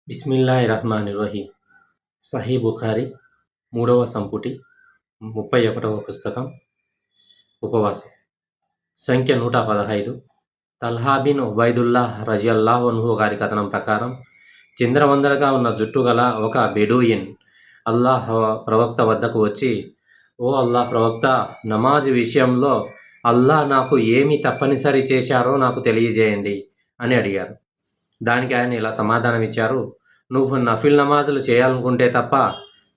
బిస్మిల్లాహిర్రహ్మానిర్రహీం. సహీ బుఖారీ 3వ సంపుటి 31వ పుస్తకం ఉపవాసం సంఖ్య 115. తల్హా బిన్ ఉబైదుల్లా రజియల్లాహు అన్హు గారి కథనం ప్రకారం చిందరవందరగా ఉన్న జుట్టు గల ఒక బెడూయిన్ అల్లాహ్ ప్రవక్త వద్దకు వచ్చి, ఓ అల్లాహ్ ప్రవక్త, నమాజ్ విషయంలో అల్లాహ్ నాకు ఏమి తప్పనిసరి చేశారో నాకు తెలియజేయండి అని అడిగారు. దానికి ఆయన ఇలా సమాధానం ఇచ్చారు: నువ్వు నఫిల్ నమాజులు చేయాలనుకుంటే తప్ప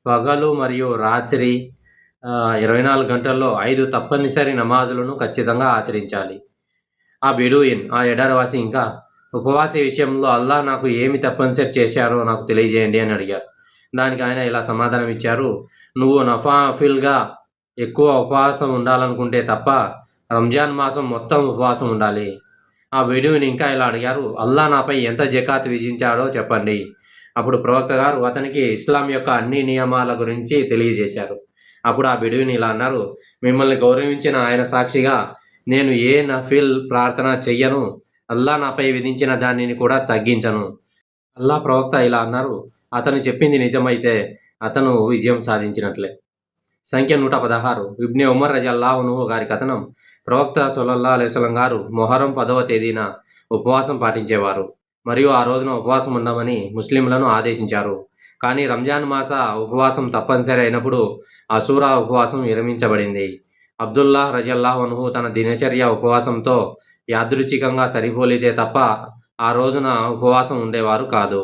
పగలు మరియు రాత్రి 24 గంటల్లో 5 తప్పనిసరి నమాజులను ఖచ్చితంగా ఆచరించాలి. ఆ బెడూయిన్, ఆ ఎడారివాసి ఇంకా ఉపవాస విషయంలో అల్లాహ్ నాకు ఏమి తప్పనిసరి చేశారో నాకు తెలియజేయండి అని అడిగారు. దానికి ఆయన ఇలా సమాధానం ఇచ్చారు: నువ్వు నఫాఫిల్గా ఎక్కువ ఉపవాసం ఉండాలనుకుంటే తప్ప రంజాన్ మాసం మొత్తం ఉపవాసం ఉండాలి. ఆ బెడూయిన్ ఇంకా ఇలా అడిగారు: అల్లాహ్ నాపై ఎంత జకాత్ విధించాడో చెప్పండి. అప్పుడు ప్రవక్త గారు అతనికి ఇస్లాం యొక్క అన్ని నియమాల గురించి తెలియజేశారు. అప్పుడు ఆ బెడూయిన్ ఇలా అన్నారు: మిమ్మల్ని గౌరవించిన ఆయన సాక్షిగా నేను ఏ నఫిల్ ప్రార్థన చెయ్యను, అల్లాహ్ నాపై విధించిన దానిని కూడా తగ్గించను. అల్లాహ్ ప్రవక్త ఇలా అన్నారు: అతను చెప్పింది నిజమైతే అతను విజయం సాధించినట్లే. సంఖ్య 116. ఇబ్నే ఉమర్ రజియల్లాహు అన్హు గారి కథనం. ప్రవక్త సల్లల్లాహు అలైహి వసల్లం గారు మొహరం 10వ తేదీన ఉపవాసం పాటించేవారు మరియు ఆ రోజున ఉపవాసం ఉండమని ముస్లింలను ఆదేశించారు. కానీ రంజాన్ మాస ఉపవాసం తప్పనిసరి అయినప్పుడు అసూరా ఉపవాసం విరమించబడింది. అబ్దుల్లా రజియల్లాహు అన్హు తన దినచర్య ఉపవాసంతో యాదృచ్ఛికంగా సరిపోలితే తప్ప ఆ రోజున ఉపవాసం ఉండేవారు కాదు.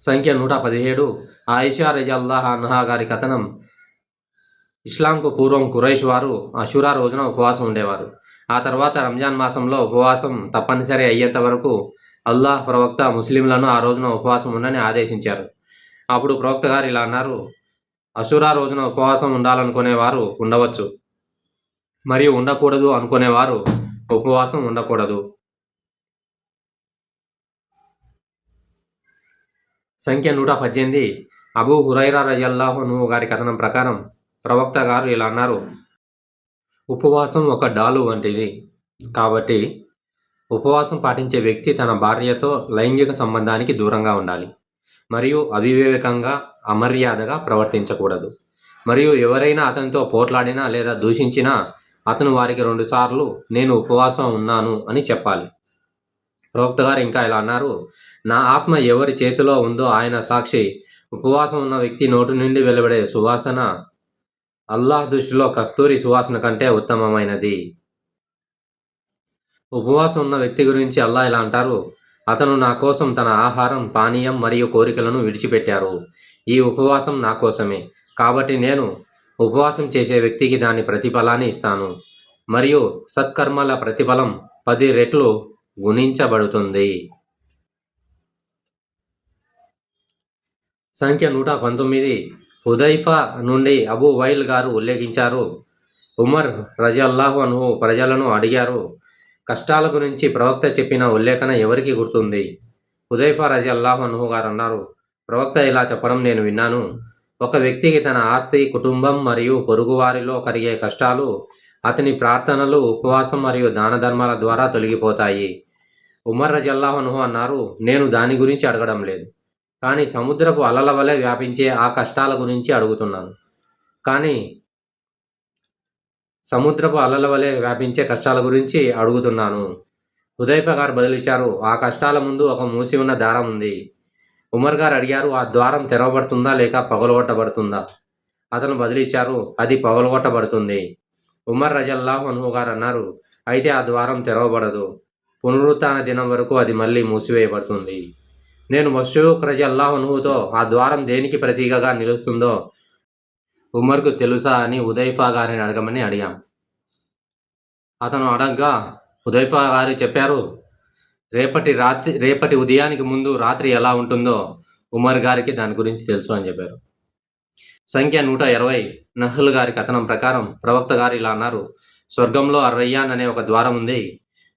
సంఖ్య 117. ఆయిషా రజియల్లాహు అన్హా గారి కథనం. ఇస్లాంకు పూర్వం ఖురైష్ వారు అషూరా రోజున ఉపవాసం ఉండేవారు. ఆ తర్వాత రంజాన్ మాసంలో ఉపవాసం తప్పనిసరి అయ్యేంత వరకు అల్లాహ్ ప్రవక్త ముస్లింలను ఆ రోజున ఉపవాసం ఉండని ఆదేశించారు. అప్పుడు ప్రవక్త గారు ఇలా అన్నారు: అషూరా రోజున ఉపవాసం ఉండాలనుకునేవారు ఉండవచ్చు మరియు ఉండకూడదు అనుకునేవారు ఉపవాసం ఉండకూడదు. సంఖ్య 118. అబూ హురైరా రజియల్లాహు అన్హు గారి కథనం ప్రకారం ప్రవక్త గారు ఇలా అన్నారు: ఉపవాసం ఒక డాలు వంటిది. కాబట్టి ఉపవాసం పాటించే వ్యక్తి తన భార్యతో లైంగిక సంబంధానికి దూరంగా ఉండాలి మరియు అవివేకంగా అమర్యాదగా ప్రవర్తించకూడదు. మరియు ఎవరైనా అతనితో పోట్లాడినా లేదా దూషించినా అతను వారికి 2 సార్లు నేను ఉపవాసం ఉన్నాను అని చెప్పాలి. ప్రవక్త గారు ఇంకా ఇలా అన్నారు: నా ఆత్మ ఎవరి చేతిలో ఉందో ఆయన సాక్షి, ఉపవాసం ఉన్న వ్యక్తి నోటి నుండి వెలువడే సువాసన అల్లాహ్ దృష్టిలో కస్తూరి సువాసన కంటే ఉత్తమమైనది. ఉపవాసం ఉన్న వ్యక్తి గురించి అల్లాహ్ ఇలా అంటారు: అతను నా కోసం తన ఆహారం, పానీయం మరియు కోరికలను విడిచిపెట్టారు. ఈ ఉపవాసం నా కోసమే, కాబట్టి నేను ఉపవాసం చేసే వ్యక్తికి దాని ప్రతిఫలాన్ని ఇస్తాను మరియు సత్కర్మల ప్రతిఫలం 10 రెట్లు గుణించబడుతుంది. సంఖ్య 119. హుదైఫా నుండి అబూ వైల్ గారు ఉల్లేఖించారు: ఉమర్ రజియల్లాహు అన్హు ప్రజలను అడిగారు, కష్టాల గురించి ప్రవక్త చెప్పిన ఉల్లేఖన ఎవరికి గుర్తుంది? హుదైఫా రజియల్లాహు అన్హు గారు అన్నారు: ప్రవక్త ఇలా చెప్పడం నేను విన్నాను: ఒక వ్యక్తికి తన ఆస్తి, కుటుంబం మరియు పొరుగువారిలో కలిగే కష్టాలు అతని ప్రార్థనలు, ఉపవాసం మరియు దాన ధర్మాల ద్వారా తొలగిపోతాయి. ఉమర్ రజియల్లాహు అన్హు అన్నారు: నేను దాని గురించి అడగడం లేదు, కానీ సముద్రపు అలల వలె వ్యాపించే ఆ కష్టాల గురించి అడుగుతున్నాను. కష్టాల గురించి అడుగుతున్నాను. హుదైఫా గారు బదులిచ్చారు: ఆ కష్టాల ముందు ఒక మూసి ఉన్న ద్వారం ఉంది. ఉమర్ గారు అడిగారు: ఆ ద్వారం తెరవబడుతుందా లేక పగలగొట్టబడుతుందా? అతను బదులిచ్చారు: అది పగలగొట్టబడుతుంది. ఉమర్ రజియల్లాహు అన్హు గారు అన్నారు: అయితే ఆ ద్వారం తెరవబడదు. పునరుత్థాన దినం వరకు అది మళ్ళీ మూసివేయబడుతుంది. నేను మస్రూక్ రజియల్లాహు అన్హుతో ఆ ద్వారం దేనికి ప్రతీకగా నిలుస్తుందో ఉమర్కు తెలుసా అని హుదైఫా గారిని అడగమని అడిగాం. అతను అడగ్గా హుదైఫా గారు చెప్పారు: రేపటి ఉదయానికి ముందు రాత్రి ఎలా ఉంటుందో ఉమర్ గారికి దాని గురించి తెలుసు అని చెప్పారు. సంఖ్య 120. నహ్ల్ గారి కథనం ప్రకారం ప్రవక్త గారు ఇలా అన్నారు: స్వర్గంలో అర్రయ్యాన్ అనే ఒక ద్వారం ఉంది.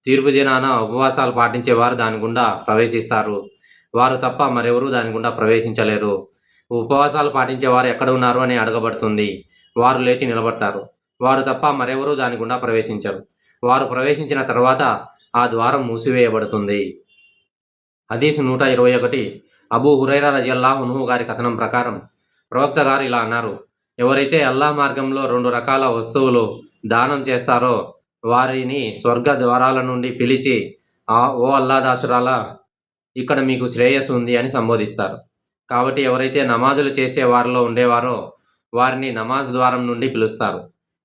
తీర్పు దినాన ఉపవాసాలు పాటించేవారు దాని గుండా ప్రవేశిస్తారు. వారు తప్ప మరెవరూ దాని గుండా ప్రవేశించలేరు. ఉపవాసాలు పాటించేవారు ఎక్కడ ఉన్నారు అని అడగబడుతుంది. వారు లేచి నిలబడతారు. వారు తప్ప మరెవరూ దాని గుండా ప్రవేశించరు. వారు ప్రవేశించిన తర్వాత ఆ ద్వారం మూసివేయబడుతుంది. హదీస్ 121. అబూ హురైరా రజియల్లాహు అన్హు గారి కథనం ప్రకారం ప్రవక్త గారు ఇలా అన్నారు: ఎవరైతే అల్లాహ్ మార్గంలో 2 రకాల వస్తువులు దానం చేస్తారో వారిని స్వర్గ ద్వారాల నుండి పిలిచి, ఓ అల్లా దాసురాలా, ఇక్కడ మీకు శ్రేయస్సు ఉంది అని సంబోధిస్తారు. కాబట్టి ఎవరైతే నమాజులు చేసే వారిలో ఉండేవారో వారిని నమాజ్ ద్వారం నుండి పిలుస్తారు.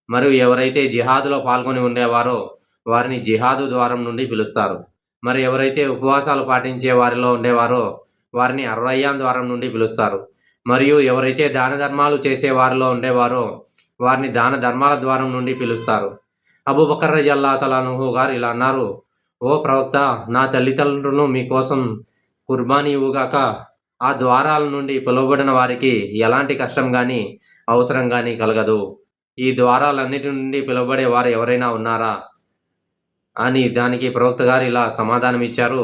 మరియు ఎవరైతే జిహాదులో పాల్గొని ఉండేవారో వారిని జిహాదు ద్వారం నుండి పిలుస్తారు. మరి ఎవరైతే ఉపవాసాలు పాటించే వారిలో ఉండేవారో వారిని అర్రయ్యాన్ ద్వారం నుండి పిలుస్తారు. మరియు ఎవరైతే దాన ధర్మాలు చేసే వారిలో ఉండేవారో వారిని దాన ధర్మాల ద్వారం నుండి పిలుస్తారు. అబూబకర్ రజియల్లాహు తఆలా అన్హు గారు ఇలా అన్నారు: ఓ ప్రవక్త, నా తల్లిదండ్రులను మీకోసం కుర్బానీ ఇవ్వుగాక. ఆ ద్వారాల నుండి పిలువబడిన వారికి ఎలాంటి కష్టం కానీ అవసరం కానీ కలగదు. ఈ ద్వారాలన్నిటి నుండి పిలువబడే వారు ఎవరైనా ఉన్నారా అని దానికి ప్రవక్త గారు ఇలా సమాధానం ఇచ్చారు: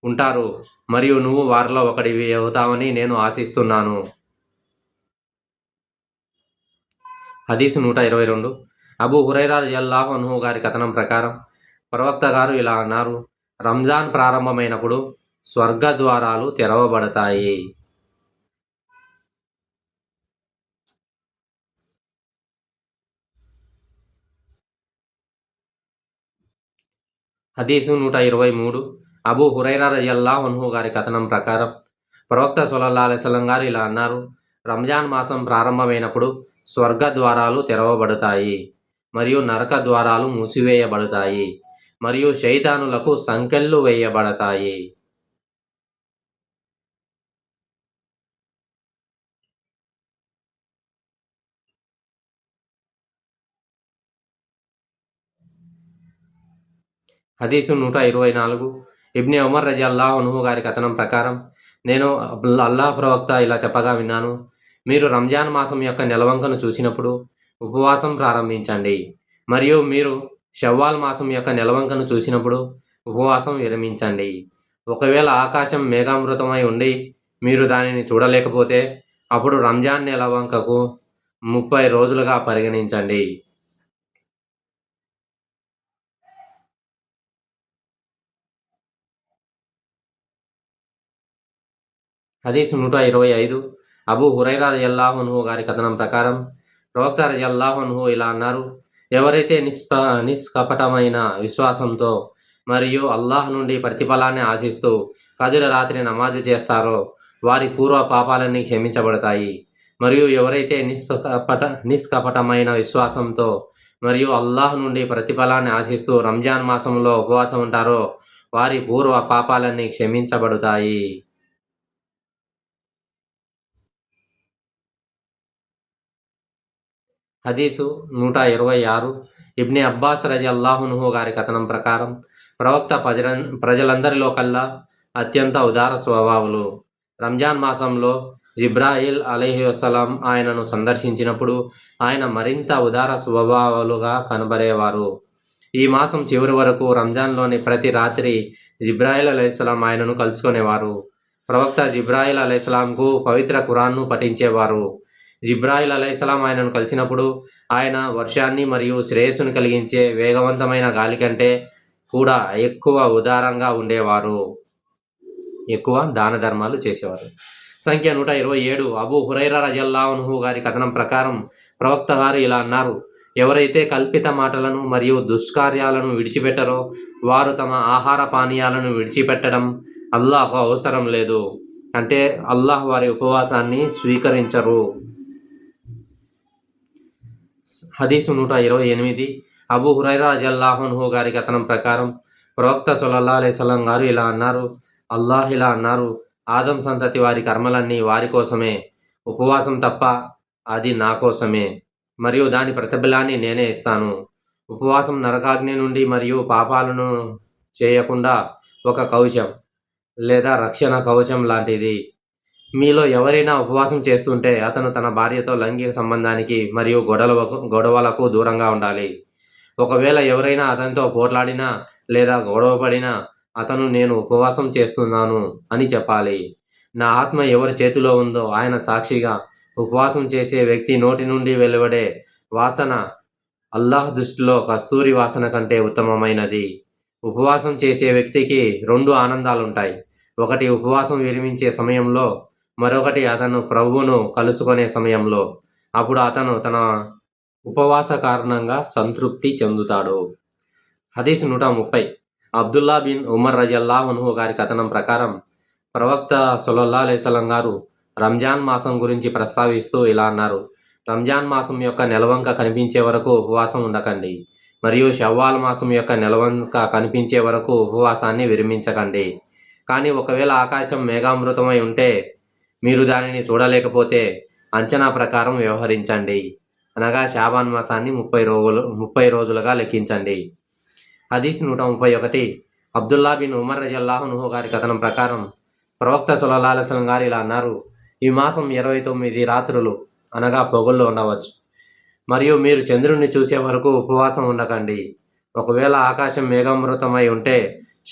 ఉంటారు, మరియు నువ్వు వారిలో ఒకడివి అవుతావని నేను ఆశిస్తున్నాను. హదీసు 122. అబూ హురైరా రజియల్లాహు అన్హు గారి కథనం ప్రకారం ప్రవక్త గారు ఇలా అన్నారు: రంజాన్ ప్రారంభమైనప్పుడు స్వర్గ ద్వారాలు తెరవబడతాయి. హదీసు 123. అబూ హురైరా రజియల్లాహు అన్హు గారి కథనం ప్రకారం ప్రవక్త సల్లల్లాహు అలైహి వసల్లం గారు ఇలా అన్నారు: రంజాన్ మాసం ప్రారంభమైనప్పుడు స్వర్గ ద్వారాలు తెరవబడతాయి మరియు నరక ద్వారాలు మూసివేయబడతాయి మరియు శైతానులకు సంకెళ్ళు వేయబడతాయి. హదీసు 124. ఇబ్ని ఉమర్ రజియల్లాహు అన్హు గారి కథనం ప్రకారం నేను అల్లాహ్ ప్రవక్త ఇలా చెప్పగా విన్నాను: మీరు రంజాన్ మాసం యొక్క నెలవంకను చూసినప్పుడు ఉపవాసం ప్రారంభించండి, మరియు మీరు షవ్వాల్ మాసం యొక్క నెలవంకను చూసినప్పుడు ఉపవాసం విరమించండి. ఒకవేళ ఆకాశం మేఘామృతమై ఉండి మీరు దానిని చూడలేకపోతే అప్పుడు రంజాన్ నెలవంకకు 30 రోజులుగా పరిగణించండి. హదీసు 125. అబూ హురైరా రజియల్లాహు అన్హు గారి కథనం ప్రకారం ప్రవక్త రజియల్లాహు అన్హు ఇలా అన్నారు: ఎవరైతే నిష్కపటమైన విశ్వాసంతో మరియు అల్లాహ్ నుండి ప్రతిఫలాన్ని ఆశిస్తూ కదిర రాత్రి నమాజు చేస్తారో వారి పూర్వ పాపాలన్నీ క్షమించబడతాయి. మరియు ఎవరైతే నిష్కపటమైన విశ్వాసంతో మరియు అల్లాహ్ నుండి ప్రతిఫలాన్ని ఆశిస్తూ రంజాన్ మాసంలో ఉపవాసం ఉంటారో వారి పూర్వ పాపాలన్నీ క్షమించబడతాయి. హదీసు 126. ఇబ్ని అబ్బాస్ రజియల్లాహు అన్హు గారి కథనం ప్రకారం ప్రవక్త ప్రజలందరిలో కల్లా అత్యంత ఉదార స్వభావులు. రంజాన్ మాసంలో జిబ్రాయిల్ అలైహిస్సలాం ఆయనను సందర్శించినప్పుడు ఆయన మరింత ఉదార స్వభావాలుగా కనబడేవారు. ఈ మాసం చివరి వరకు రంజాన్లోని ప్రతి రాత్రి జిబ్రాయిల్ అలైహిస్సలాం ఆయనను కలుసుకునేవారు. ప్రవక్త జిబ్రాయిల్ అలైహిస్సలాంకు పవిత్ర ఖురాన్ను పఠించేవారు. జిబ్రాయిల్ అలైహిస్సలాం ఆయనను కలిసినప్పుడు ఆయన వర్షాన్ని మరియు శ్రేయస్సును కలిగించే వేగవంతమైన గాలి కంటే కూడా ఎక్కువ ఉదారంగా ఉండేవారు, ఎక్కువ దాన ధర్మాలు చేసేవారు. సంఖ్య 127. అబూ హురైరా రజియల్లాహు అన్హు గారి కథనం ప్రకారం ప్రవక్త గారు ఇలా అన్నారు: ఎవరైతే కల్పిత మాటలను మరియు దుష్కార్యాలను విడిచిపెట్టరో వారు తమ ఆహార పానీయాలను విడిచిపెట్టడం అల్లాహ్కు అవసరం లేదు, అంటే అల్లాహ్ వారి ఉపవాసాన్ని స్వీకరించరు. హదీసు 128. అబూ హురైరా రజియల్లాహు అన్హు గారి కథనం ప్రకారం ప్రవక్త సల్లల్లాహు అలైహి వసల్లం గారు ఇలా అన్నారు: అల్లాహ్ ఇలా అన్నారు, ఆదం సంతతి వారి కర్మలన్నీ వారి కోసమే, ఉపవాసం తప్ప అది నా కోసమే, మరియు దాని ప్రతిఫలాన్ని నేనే ఇస్తాను. ఉపవాసం నరకాగ్ని నుండి మరియు పాపాలను చేయకుండా ఒక కవచం లేదా రక్షణ కవచం లాంటిది. మీలో ఎవరైనా ఉపవాసం చేస్తుంటే అతను తన భార్యతో లైంగిక సంబంధానికి మరియు గొడవలకు దూరంగా ఉండాలి. ఒకవేళ ఎవరైనా అతనితో పోట్లాడినా లేదా గొడవపడినా అతను నేను ఉపవాసం చేస్తున్నాను అని చెప్పాలి. నా ఆత్మ ఎవరి చేతిలో ఉందో ఆయన సాక్షిగా ఉపవాసం చేసే వ్యక్తి నోటి నుండి వెలువడే వాసన అల్లాహ్ దృష్టిలో కస్తూరి వాసన కంటే ఉత్తమమైనది. ఉపవాసం చేసే వ్యక్తికి 2 ఆనందాలుంటాయి. ఒకటి ఉపవాసం విరమించే సమయంలో, మరొకటి అతను ప్రభువును కలుసుకునే సమయంలో. అప్పుడు అతను తన ఉపవాస కారణంగా సంతృప్తి చెందుతాడు. హదీస్ 130. అబ్దుల్లా బిన్ ఉమర్ రజల్లాహు అన్హు గారి కథనం ప్రకారం ప్రవక్త సల్లల్లాహు అలైహి వసల్లం గారు రంజాన్ మాసం గురించి ప్రస్తావిస్తూ ఇలా అన్నారు: రంజాన్ మాసం యొక్క నెలవంక కనిపించే వరకు ఉపవాసం ఉండకండి, మరియు షవ్వాల్ మాసం యొక్క నెలవంక కనిపించే వరకు ఉపవాసాన్ని విరమించకండి. కానీ ఒకవేళ ఆకాశం మేఘామృతమై ఉంటే మీరు దానిని చూడలేకపోతే అంచనా ప్రకారం వ్యవహరించండి, అనగా షాబాన్ మాసాన్ని 30 రోజులుగా లెక్కించండి. హదీస్ 131. అబ్దుల్లా బిన్ ఉమర్ రజల్లాహు అన్హు గారి కథనం ప్రకారం ప్రవక్త సల్లల్లాహు అలైహి వసల్లం గారు ఇలా అన్నారు: ఈ మాసం 29 రాత్రులు అనగా పొగుళ్ళు ఉండవచ్చు, మరియు మీరు చంద్రుడిని చూసే వరకు ఉపవాసం ఉండకండి. ఒకవేళ ఆకాశం మేఘామృతమై ఉంటే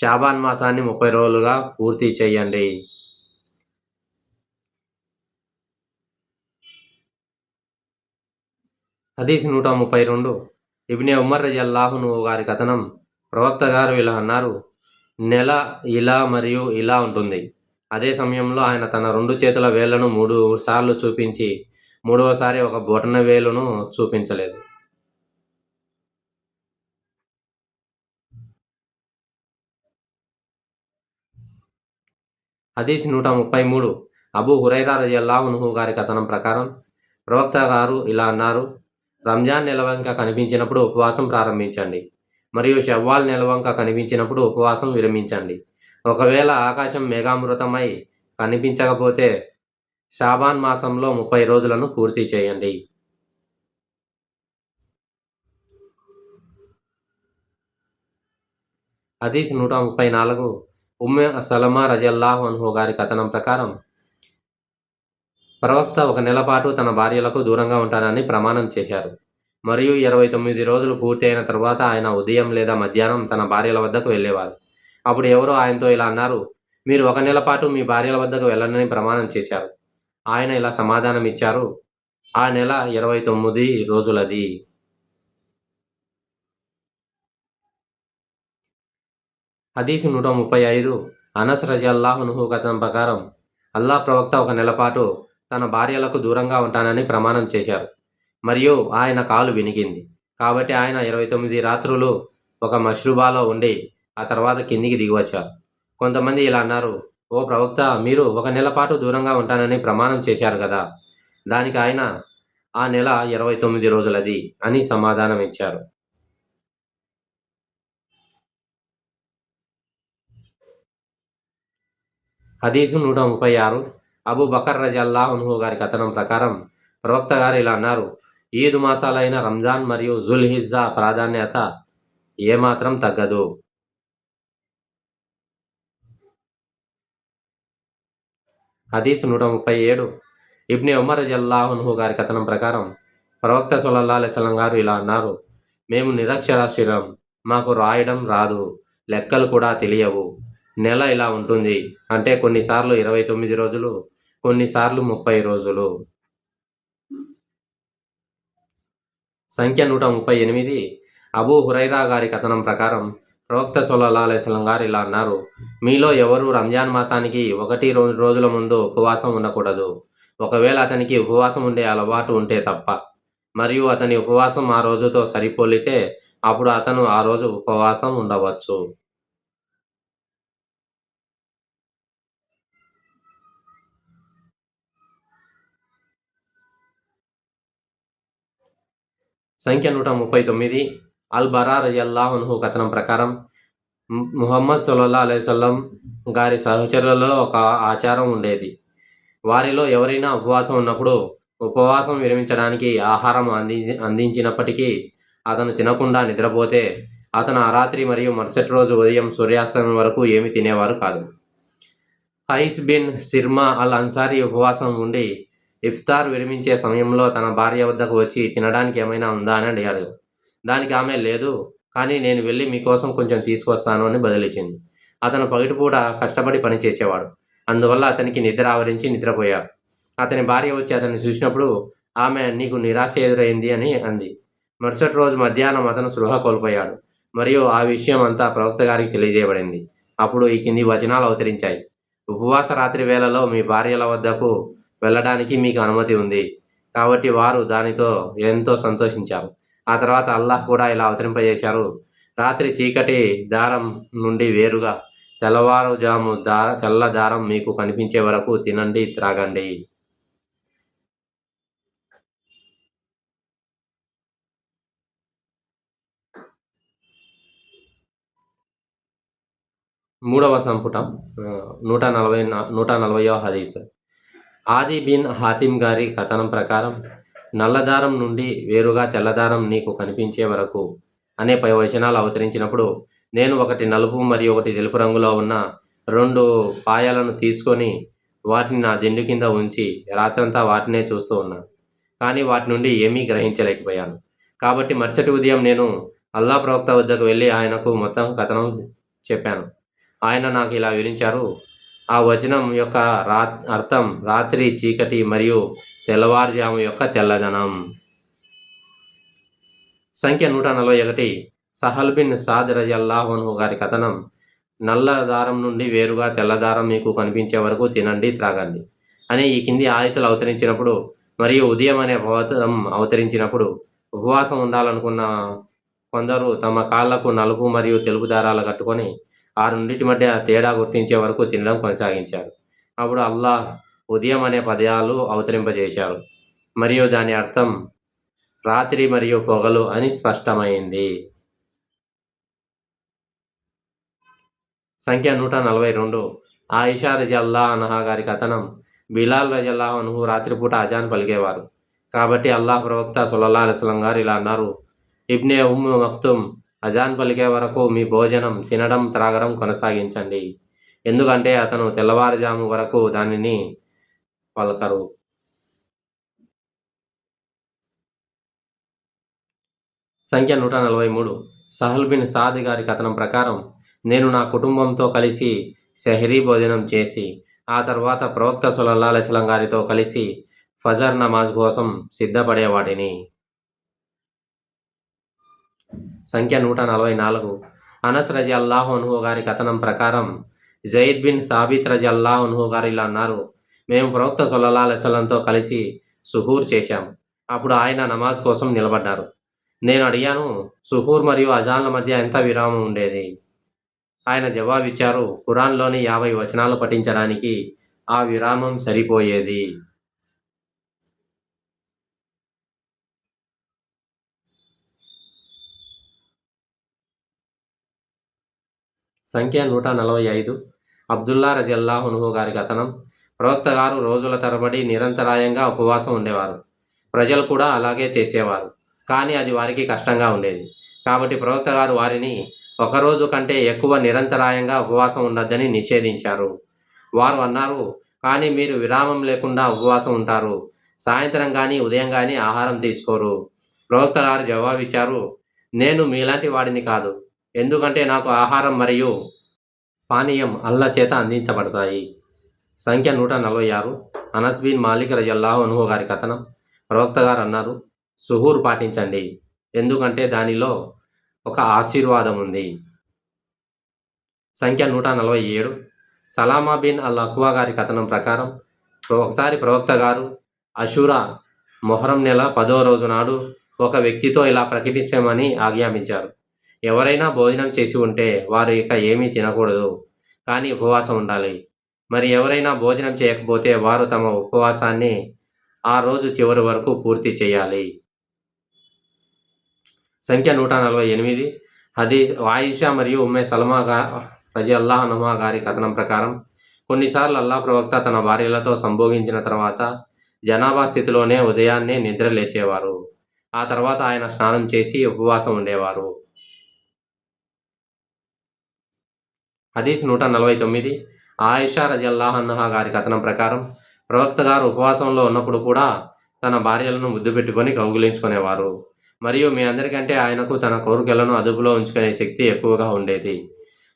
షాబాన్ మాసాన్ని 30 రోజులుగా పూర్తి చేయండి. హదీస్ 132. ఇబ్నే ఉమర్ రజల్లాహు అన్హు గారి కథనం ప్రవక్త గారు ఇలా అన్నారు: నెల ఇలా మరియు ఇలా ఉంటుంది. అదే సమయంలో ఆయన తన 2 చేతుల వేళ్లను 3 సార్లు చూపించి మూడవసారి ఒక బొటన వేలును చూపించలేదు. హదీస్ 133. అబూ హురైరా రలియల్లాహు అన్హు గారి కథనం ప్రకారం ప్రవక్త గారు ఇలా అన్నారు: రంజాన్ నెలవంక కనిపించినప్పుడు ఉపవాసం ప్రారంభించండి, మరియు షవ్వాల్ నెలవంక కనిపించినప్పుడు ఉపవాసం విరమించండి. ఒకవేళ ఆకాశం మేఘామృతమై కనిపించకపోతే షాబాన్ మాసంలో 30 రోజులను పూర్తి చేయండి. హదీస్ 134. ఉమ్మె సలమా రజల్లాహు అన్హు గారి కథనం ప్రకారం ప్రవక్త ఒక నెల పాటు తన భార్యలకు దూరంగా ఉంటానని ప్రమాణం చేశారు, మరియు 29 రోజులు పూర్తి అయిన తర్వాత ఆయన ఉదయం లేదా మధ్యాహ్నం తన భార్యల వద్దకు వెళ్ళేవారు. అప్పుడు ఎవరో ఆయనతో ఇలా అన్నారు: మీరు ఒక నెల పాటు మీ భార్యల వద్దకు వెళ్ళనని ప్రమాణం చేశారు. ఆయన ఇలా సమాధానం ఇచ్చారు: ఆ నెల 29 రోజులది. హదీస్ 135. అనస్ రజల్లాహు అన్హు కథనం ప్రకారం అల్లాహ్ ప్రవక్త ఒక నెల పాటు తన భార్యలకు దూరంగా ఉంటానని ప్రమాణం చేశారు, మరియు ఆయన కాలు వినిగింది. కాబట్టి ఆయన 29 రాత్రులు ఒక మష్రూబాలో ఉండి ఆ తర్వాత కిందికి దిగివచ్చారు. కొంతమంది ఇలా అన్నారు: ఓ ప్రవక్త, మీరు ఒక నెల పాటు దూరంగా ఉంటానని ప్రమాణం చేశారు కదా. దానికి ఆయన ఆ నెల 29 రోజులది అని సమాధానం ఇచ్చారు. హదీసు 136. అబూ బకర్ రజల్లాహు అన్హు గారి కథనం ప్రకారం ప్రవక్త గారు ఇలా అన్నారు: ఈద్ మాసాలైన రంజాన్ మరియు జుల్ హిజ్జా ప్రాధాన్యత ఏమాత్రం తగ్గదు. హదీస్ 137. ఇబ్నే ఉమర్ రజల్లాహు అన్హు గారి కథనం ప్రకారం ప్రవక్త సల్లల్లాహు అలైహి వసల్లం గారు ఇలా అన్నారు: మేము నిరక్షరాస్యులం, మాకు రాయడం రాదు, లెక్కలు కూడా తెలియవు. నెల ఇలా ఉంటుంది, అంటే కొన్నిసార్లు 29 రోజులు, కొన్నిసార్లు 30 రోజులు. సంఖ్య 138. అబూ హురైరా గారి కథనం ప్రకారం ప్రవక్త సల్లల్లాహు అలైహి వసల్లం గారు ఇలా అన్నారు: మీలో ఎవరు రంజాన్ మాసానికి 1-2 రోజుల ముందు ఉపవాసం ఉండకూడదు, ఒకవేళ అతనికి ఉపవాసం ఉండే అలవాటు ఉంటే తప్ప, మరియు అతని ఉపవాసం ఆ రోజుతో సరిపోలితే అప్పుడు అతను ఆ రోజు ఉపవాసం ఉండవచ్చు. సంఖ్య 139. అల్ బరా రజల్లాహు అన్హు కథనం ప్రకారం ముహమ్మద్ సల్లల్లాహు అలైహి వసల్లం గారి సహచరులలో ఒక ఆచారం ఉండేది: వారిలో ఎవరైనా ఉపవాసం ఉన్నప్పుడు ఉపవాసం విరమించడానికి ఆహారం అందించినప్పటికీ అతను తినకుండా నిద్రపోతే అతను ఆ రాత్రి మరియు మరుసటి రోజు ఉదయం సూర్యాస్తమయం వరకు ఏమీ తినేవారు కాదు. ఖైస్ బిన్ సిర్మా అల్ అన్సారీ ఉపవాసం ఉండి ఇఫ్తార్ విరమించే సమయంలో తన భార్య వద్దకు వచ్చి తినడానికి ఏమైనా ఉందా అని అడిగాడు. దానికి ఆమె లేదు, కానీ నేను వెళ్ళి మీకోసం కొంచెం తీసుకొస్తాను అని బదిలిచ్చింది. అతను పగటిపూట కష్టపడి పనిచేసేవాడు, అందువల్ల అతనికి నిద్ర ఆవరించి నిద్రపోయాడు. అతని భార్య వచ్చి అతన్ని చూసినప్పుడు ఆమె నీకు నిరాశ ఎదురైంది అని అంది. మరుసటి రోజు మధ్యాహ్నం అతను స్పృహ కోల్పోయాడు మరియు ఆ విషయం అంతా ప్రవక్త గారికి తెలియజేయబడింది. అప్పుడు ఈ కింది వచనాలు అవతరించాయి. ఉపవాస రాత్రి వేళలో మీ భార్యల వద్దకు వెళ్ళడానికి మీకు అనుమతి ఉంది కాబట్టి వారు దానితో ఎంతో సంతోషించారు. ఆ తర్వాత అల్లాహ్ కూడా ఇలా అవతరింపజేశారు. రాత్రి చీకటి దారం నుండి వేరుగా తెల్లవారుజాము తెల్ల దారం మీకు కనిపించే వరకు తినండి, త్రాగండి. మూడవ సంపుటం 140వ హదీస్. ఆది బిన్ హాతిమ్ గారి కథనం ప్రకారం నల్లదారం నుండి వేరుగా తెల్లదారం నీకు కనిపించే వరకు అనే పై వచనాలు అవతరించినప్పుడు నేను ఒకటి నలుపు మరియు ఒకటి తెలుపు రంగులో ఉన్న 2 పాయలను తీసుకొని వాటిని నా దిండు కింద ఉంచి రాత్రంతా వాటినే చూస్తూ ఉన్నాను. కానీ వాటి నుండి ఏమీ గ్రహించలేకపోయాను. కాబట్టి మరుసటి ఉదయం నేను అల్లా ప్రవక్త వద్దకు వెళ్ళి ఆయనకు మొత్తం కథనం చెప్పాను. ఆయన నాకు ఇలా వివరించారు. ఆ వచనం యొక్క అర్థం రాత్రి చీకటి మరియు తెల్లవారుజాము యొక్క తెల్లదనం. సంఖ్య 141. సహల్ బిన్ సాద్ రజియల్లాహు అన్హు గారి కథనం. నల్ల దారం నుండి వేరుగా తెల్లదారం మీకు కనిపించే వరకు తినండి, త్రాగండి అని ఈ కింది ఆయతులు అవతరించినప్పుడు మరియు ఉదయం అనే పర్వతం అవతరించినప్పుడు ఉపవాసం ఉండాలనుకున్న కొందరు తమ కాళ్లకు నలుపు మరియు తెలుపు దారాలు కట్టుకొని ఆ రెండింటి మధ్య తేడా గుర్తించే వరకు తినడం కొనసాగించారు. అప్పుడు అల్లాహ్ ఉదయం అనే పదాలు అవతరింపజేశారు మరియు దాని అర్థం రాత్రి మరియు పొగలు అని స్పష్టమైంది. సంఖ్య 142. ఆయిషా రజియల్లాహు అన్హా గారి కథనం. బిలాల్ రజియల్లాహు అన్హు రాత్రిపూట అజాన్ పలికేవారు. కాబట్టి అల్లాహ్ ప్రవక్త సల్లల్లాహు అలైహి వసల్లం గారు ఇలా అన్నారు. ఇబ్నే ఉమ్ము మక్తుమ్, అజాన్ పలికే వరకు మీ భోజనం, తినడం, త్రాగడం కొనసాగించండి, ఎందుకంటే అతను తెల్లవారుజాము వరకు దానిని పలకరు. సంఖ్య 143. సహల్ బిన్ సాద్ గారి కథనం ప్రకారం నేను నా కుటుంబంతో కలిసి సెహరీ భోజనం చేసి ఆ తర్వాత ప్రవక్త సల్లల్లాహు అలైహి వసల్లం గారితో కలిసి ఫజర్ నమాజ్ కోసం సిద్ధపడేవాడిని. సంఖ్య 144. అనస్ రజియల్లాహు అన్హు గారి కథనం ప్రకారం జయిద్ బిన్ సాబిత్ రజియల్లాహు అన్హు గారు ఇలా అన్నారు. మేము ప్రవక్త సల్లల్లాహు అలైహి వసల్లంతో కలిసి సుహూర్ చేశాం. అప్పుడు ఆయన నమాజ్ కోసం నిలబడ్డారు. నేను అడిగాను, సుహూర్ మరియు అజాన్ల మధ్య ఎంత విరామం ఉండేది? ఆయన జవాబిచ్చారు, ఖురాన్లోని 50 వచనాలు పఠించడానికి ఆ విరామం సరిపోయేది. సంఖ్య 145. అబ్దుల్లా రజియల్లాహు అన్హు గారి కథనం. ప్రవక్త గారు రోజుల తరబడి నిరంతరాయంగా ఉపవాసం ఉండేవారు. ప్రజలు కూడా అలాగే చేసేవారు, కానీ అది వారికి కష్టంగా ఉండేది. కాబట్టి ప్రవక్త గారు వారిని ఒకరోజు కంటే ఎక్కువ నిరంతరాయంగా ఉపవాసం ఉండొద్దని నిషేధించారు. వారు అన్నారు, కానీ మీరు విరామం లేకుండా ఉపవాసం ఉంటారు, సాయంత్రం కానీ ఉదయం కానీ ఆహారం తీసుకోరు. ప్రవక్త గారు జవాబిచ్చారు, నేను మీలాంటి వాడిని కాదు, ఎందుకంటే నాకు ఆహారం మరియు పానీయం అల్లా చేత అందించబడతాయి. సంఖ్య 146. అనస్ బిన్ మాలిక్ రజియల్లాహు అన్హు గారి కథనం. ప్రవక్త గారు అన్నారు, సుహూర్ పాటించండి, ఎందుకంటే దానిలో ఒక ఆశీర్వాదం ఉంది. సంఖ్య 147. సలామా బిన్ అల్ అక్వా గారి కథనం ప్రకారం ఒకసారి ప్రవక్త గారు అషూరా మొహరం నెల 10వ రోజు నాడు ఒక వ్యక్తితో ఇలా ప్రకటించమని ఆజ్ఞాపించారు. ఎవరైనా భోజనం చేసి ఉంటే వారు ఇక ఏమీ తినకూడదు, కానీ ఉపవాసం ఉండాలి. మరి ఎవరైనా భోజనం చేయకపోతే వారు తమ ఉపవాసాన్ని ఆ రోజు చివరి వరకు పూర్తి చేయాలి. సంఖ్య 148. హదీస్. ఆయిషా మరియు ఉమ్మే సల్మా రజియల్లాహు అన్హా గారి కథనం ప్రకారం కొన్నిసార్లు అల్లాహ్ ప్రవక్త తన భార్యలతో సంభోగించిన తర్వాత జనాభా స్థితిలోనే ఉదయాన్నే నిద్ర లేచేవారు. ఆ తర్వాత ఆయన స్నానం చేసి ఉపవాసం ఉండేవారు. హదీస్ 149. ఆయిషా రజియల్లాహు అన్హా గారి కథనం ప్రకారం ప్రవక్త గారు ఉపవాసంలో ఉన్నప్పుడు కూడా తన భార్యలను ముద్దు పెట్టుకొని కౌగిలించుకునేవారు మరియు మీ అందరికంటే ఆయనకు తన కోరికలను అదుపులో ఉంచుకునే శక్తి ఎక్కువగా ఉండేది.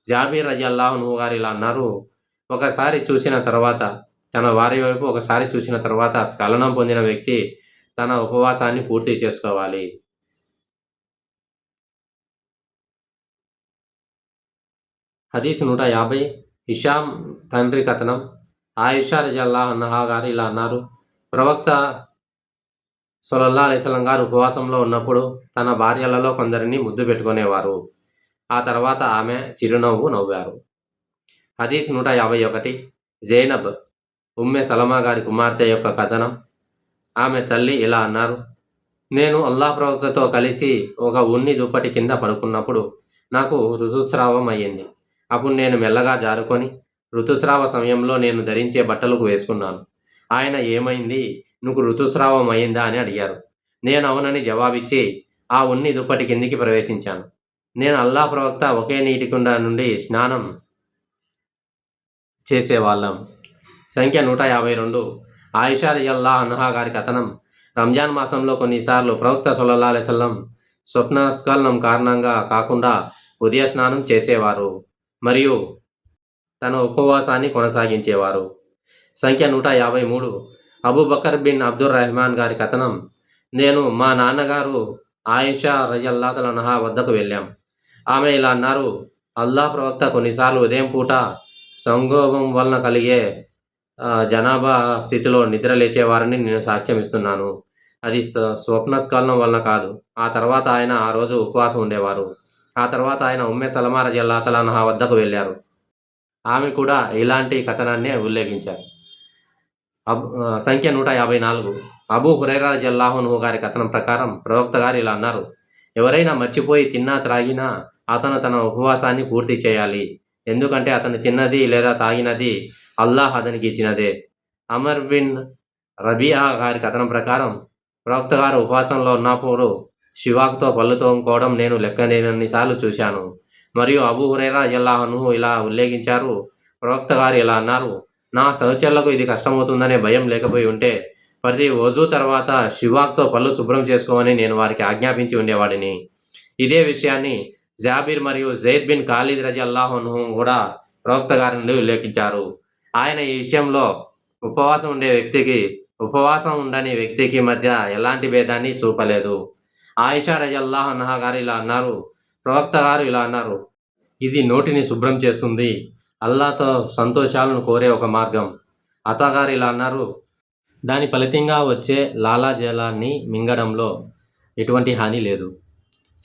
జాబీర్ రజియల్లాహు అన్హు గారు ఇలా అన్నారు, ఒకసారి చూసిన తర్వాత తన భార్య వైపు ఒకసారి చూసిన తర్వాత స్ఖలనం పొందిన వ్యక్తి తన ఉపవాసాన్ని పూర్తి చేసుకోవాలి. హదీస్ 150. హిషాం తండ్రి కథనం. ఆయిషా రజల్లాహు అన్హా గారు ఇలా అన్నారు, ప్రవక్త సల్లల్లాహు అలైహి వసల్లం గారు ఉపవాసంలో ఉన్నప్పుడు తన భార్యలలో కొందరిని ముద్దు పెట్టుకునేవారు. ఆ తర్వాత ఆమె చిరునవ్వు నవ్వారు. హదీస్ 151. జైనబ్ ఉమ్మె సలమా గారి కుమార్తె యొక్క కథనం. ఆమె తల్లి ఇలా అన్నారు, నేను అల్లాహ్ ప్రవక్తతో కలిసి ఒక ఉన్ని దుప్పటి కింద పడుకున్నప్పుడు నాకు ఋతుస్రావం అయ్యింది. అప్పుడు నేను మెల్లగా జారుకొని ఋతుస్రావ సమయంలో నేను ధరించే బట్టలకు వేసుకున్నాను. ఆయన ఏమైంది, నువ్వు ఋతుస్రావం అయిందా అని అడిగారు. నేను అవునని జవాబిచ్చి ఆ ఉన్ని దుప్పటి కిందికి ప్రవేశించాను. నేను అల్లాహ్ ప్రవక్త ఒకే నీటి కుండ నుండి స్నానం చేసేవాళ్ళం. సంఖ్య 152. ఆయిషా రలియల్లాహు అన్హా గారి కథనం. రంజాన్ మాసంలో కొన్నిసార్లు ప్రవక్త సల్లల్లాహు అలైహి వసల్లం స్వప్నస్ఖలనం కారణంగా కాకుండా ఉదయ స్నానం చేసేవారు మరియు తన ఉపవాసాన్ని కొనసాగించేవారు. సంఖ్య 153. అబూబకర్ బిన్ అబ్దుర్ రెహమాన్ గారి కథనం. నేను మా నాన్నగారు ఆయిషా రలియల్లాహు అన్హా వద్దకు వెళ్ళాం. ఆమె ఇలా అన్నారు, అల్లాహ్ ప్రవక్త కొన్నిసార్లు ఉదయం పూట సంగోభం వలన కలిగే జనాభా స్థితిలో నిద్ర లేచేవారని నేను సాక్ష్యం ఇస్తున్నాను. అది స్వప్నస్ఖలనం వలన కాదు. ఆ తర్వాత ఆయన ఆ రోజు ఉపవాసం ఉండేవారు. ఆ తర్వాత ఆయన ఉమ్మె సలమా రలియల్లాహు అన్హా వద్దకు వెళ్ళారు. ఆమె కూడా ఇలాంటి కథనాన్నే ఉల్లేఖించారు. సంఖ్య 154. అబూ హురైరా రలియల్లాహు అన్హు గారి కథనం ప్రకారం ప్రవక్త గారు ఇలా అన్నారు, ఎవరైనా మర్చిపోయి తిన్నా త్రాగినా అతను తన ఉపవాసాన్ని పూర్తి చేయాలి. ఎందుకంటే అతను తిన్నది లేదా తాగినది అల్లాహ్ అతనికి ఇచ్చినదే. అమర్ బిన్ రబియా గారి కథనం ప్రకారం ప్రవక్త గారు ఉపవాసంలో ఉన్నప్పుడు షివాక్తో పళ్ళు తోముకోవడం నేను లెక్కలేనన్నిసార్లు చూశాను. మరియు అబూ హురైరా రలియల్లాహు అన్హు ఇలా ఉల్లేఖించారు, ప్రవక్త గారు ఇలా అన్నారు, నా సహచరులకు ఇది కష్టమవుతుందనే భయం లేకపోయి ఉంటే ప్రతి వజూ తర్వాత షివాక్తో పళ్ళు శుభ్రం చేసుకోమని నేను వారికి ఆజ్ఞాపించి ఉండేవాడిని. ఇదే విషయాన్ని జాబిర్ మరియు జైద్ బిన్ ఖాలిద్ రలియల్లాహు అన్హు కూడా ప్రవక్త గారి నుండి ఉల్లేఖించారు. ఆయన ఈ విషయంలో ఉపవాసం ఉండని వ్యక్తికి మధ్య ఎలాంటి భేదాన్ని చూపలేదు. ఆయిషా రలియల్లాహు అన్హా గారు ఇలా అన్నారు, ప్రవక్త గారు ఇలా అన్నారు, ఇది నోటిని శుభ్రం చేస్తుంది, అల్లాహ్తో సంతోషాలను కోరే ఒక మార్గం. అతా గారు ఇలా అన్నారు, దాని ఫలితంగా వచ్చే లాలాజలాన్ని మింగడంలో ఎటువంటి హాని లేదు.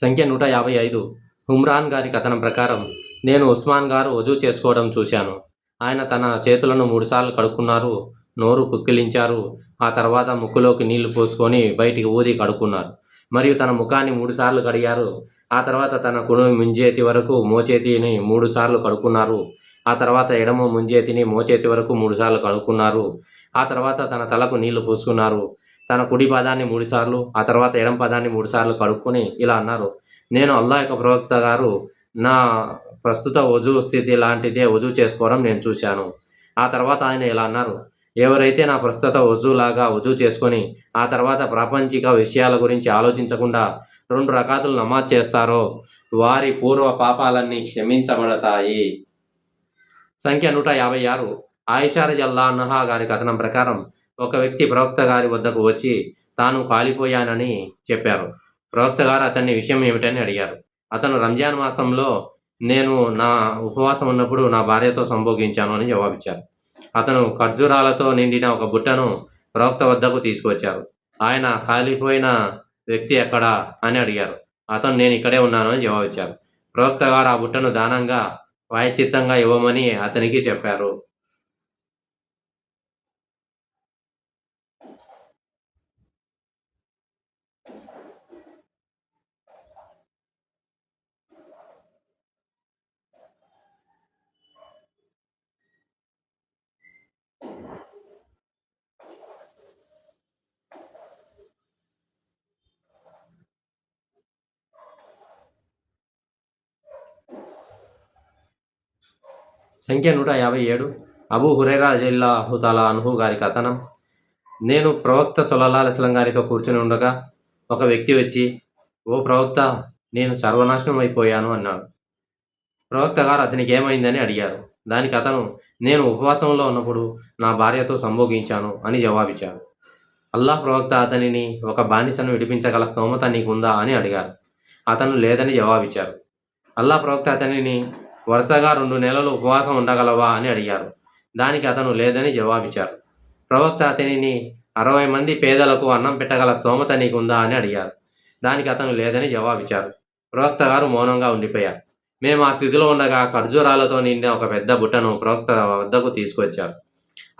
సంఖ్య 155. హుమ్రాన్ గారి కథనం ప్రకారం నేను ఉస్మాన్ గారు వజూ చేసుకోవడం చూశాను. ఆయన తన చేతులను 3 సార్లు కడుక్కున్నారు, నోరు పుక్కిలించారు, ఆ తర్వాత ముక్కులోకి నీళ్లు పోసుకొని బయటికి ఊది కడుక్కున్నారు మరియు తన ముఖాన్ని 3 సార్లు కడిగారు. ఆ తర్వాత తన కుడి ముంజేతి వరకు మోచేతిని 3 సార్లు కడుక్కున్నారు. ఆ తర్వాత ఎడమ ముంజేతిని మోచేతి వరకు 3 సార్లు కడుక్కున్నారు. ఆ తర్వాత తన తలకు నీళ్లు పోసుకున్నారు. తన కుడి పాదాన్ని 3 సార్లు, ఆ తర్వాత ఎడమ పాదాన్ని 3 సార్లు కడుక్కొని ఇలా అన్నారు, నేను అల్లాహ్ యొక్క ప్రవక్త గారు నా ప్రస్తుత వజూ స్థితి లాంటిదే వజూ చేసుకోవడం నేను చూశాను. ఆ తర్వాత ఆయన ఇలా అన్నారు, ఎవరైతే నా ప్రస్తుత వజూలాగా వజూ చేసుకొని ఆ తర్వాత ప్రాపంచిక విషయాల గురించి ఆలోచించకుండా 2 రకాతులు నమాజ్ చేస్తారో వారి పూర్వ పాపాలన్నీ క్షమించబడతాయి. సంఖ్య 156. ఆయిషా రలియల్లాహు అన్హా గారి కథనం ప్రకారం ఒక వ్యక్తి ప్రవక్త గారి వద్దకు వచ్చి తాను కాలిపోయానని చెప్పారు. ప్రవక్త గారు అతన్ని విషయం ఏమిటని అడిగారు. అతను రంజాన్ మాసంలో నేను నా ఉపవాసం ఉన్నప్పుడు నా భార్యతో సంభోగించాను అని జవాబిచ్చారు. అతను ఖర్జూరాలతో నిండిన ఒక బుట్టను ప్రవక్త వద్దకు తీసుకువచ్చారు. ఆయన కాలిపోయిన వ్యక్తి ఎక్కడా అని అడిగారు. అతను నేను ఇక్కడే ఉన్నాను అని జవాబిచ్చారు. ప్రవక్త గారు ఆ బుట్టను దానంగా వాయచిత్తంగా ఇవ్వమని అతనికి చెప్పారు. సంఖ్య 157. అబూ హురైరా రలియల్లాహు తఆలా అన్హు గారి కథనం. నేను ప్రవక్త సల్లల్లాహు అలైహి వసల్లం గారితో కూర్చొని ఉండగా ఒక వ్యక్తి వచ్చి, ఓ ప్రవక్త, నేను సర్వనాశనం అయిపోయాను అన్నాడు. ప్రవక్త గారు అతనికి ఏమైందని అడిగారు. దానికి అతను, నేను ఉపవాసంలో ఉన్నప్పుడు నా భార్యతో సంభోగించాను అని జవాబిచ్చాడు. అల్లాహ్ ప్రవక్త అతనిని, ఒక బానిసను విడిపించగల స్తోమత నీకుందా అని అడిగారు. అతను లేదని జవాబిచ్చారు. అల్లాహ్ ప్రవక్త అతనిని, వరుసగా 2 నెలలు ఉపవాసం ఉండగలవా అని అడిగారు. దానికి అతను లేదని జవాబిచ్చారు. ప్రవక్త అతనిని 60 మంది పేదలకు అన్నం పెట్టగల స్తోమత నీకుందా అని అడిగారు. దానికి అతను లేదని జవాబిచ్చారు. ప్రవక్త గారు మౌనంగా ఉండిపోయారు. మేము ఆ స్థితిలో ఉండగా ఖర్జూరాలతో నిండిన ఒక పెద్ద బుట్టను ప్రవక్త వద్దకు తీసుకొచ్చారు.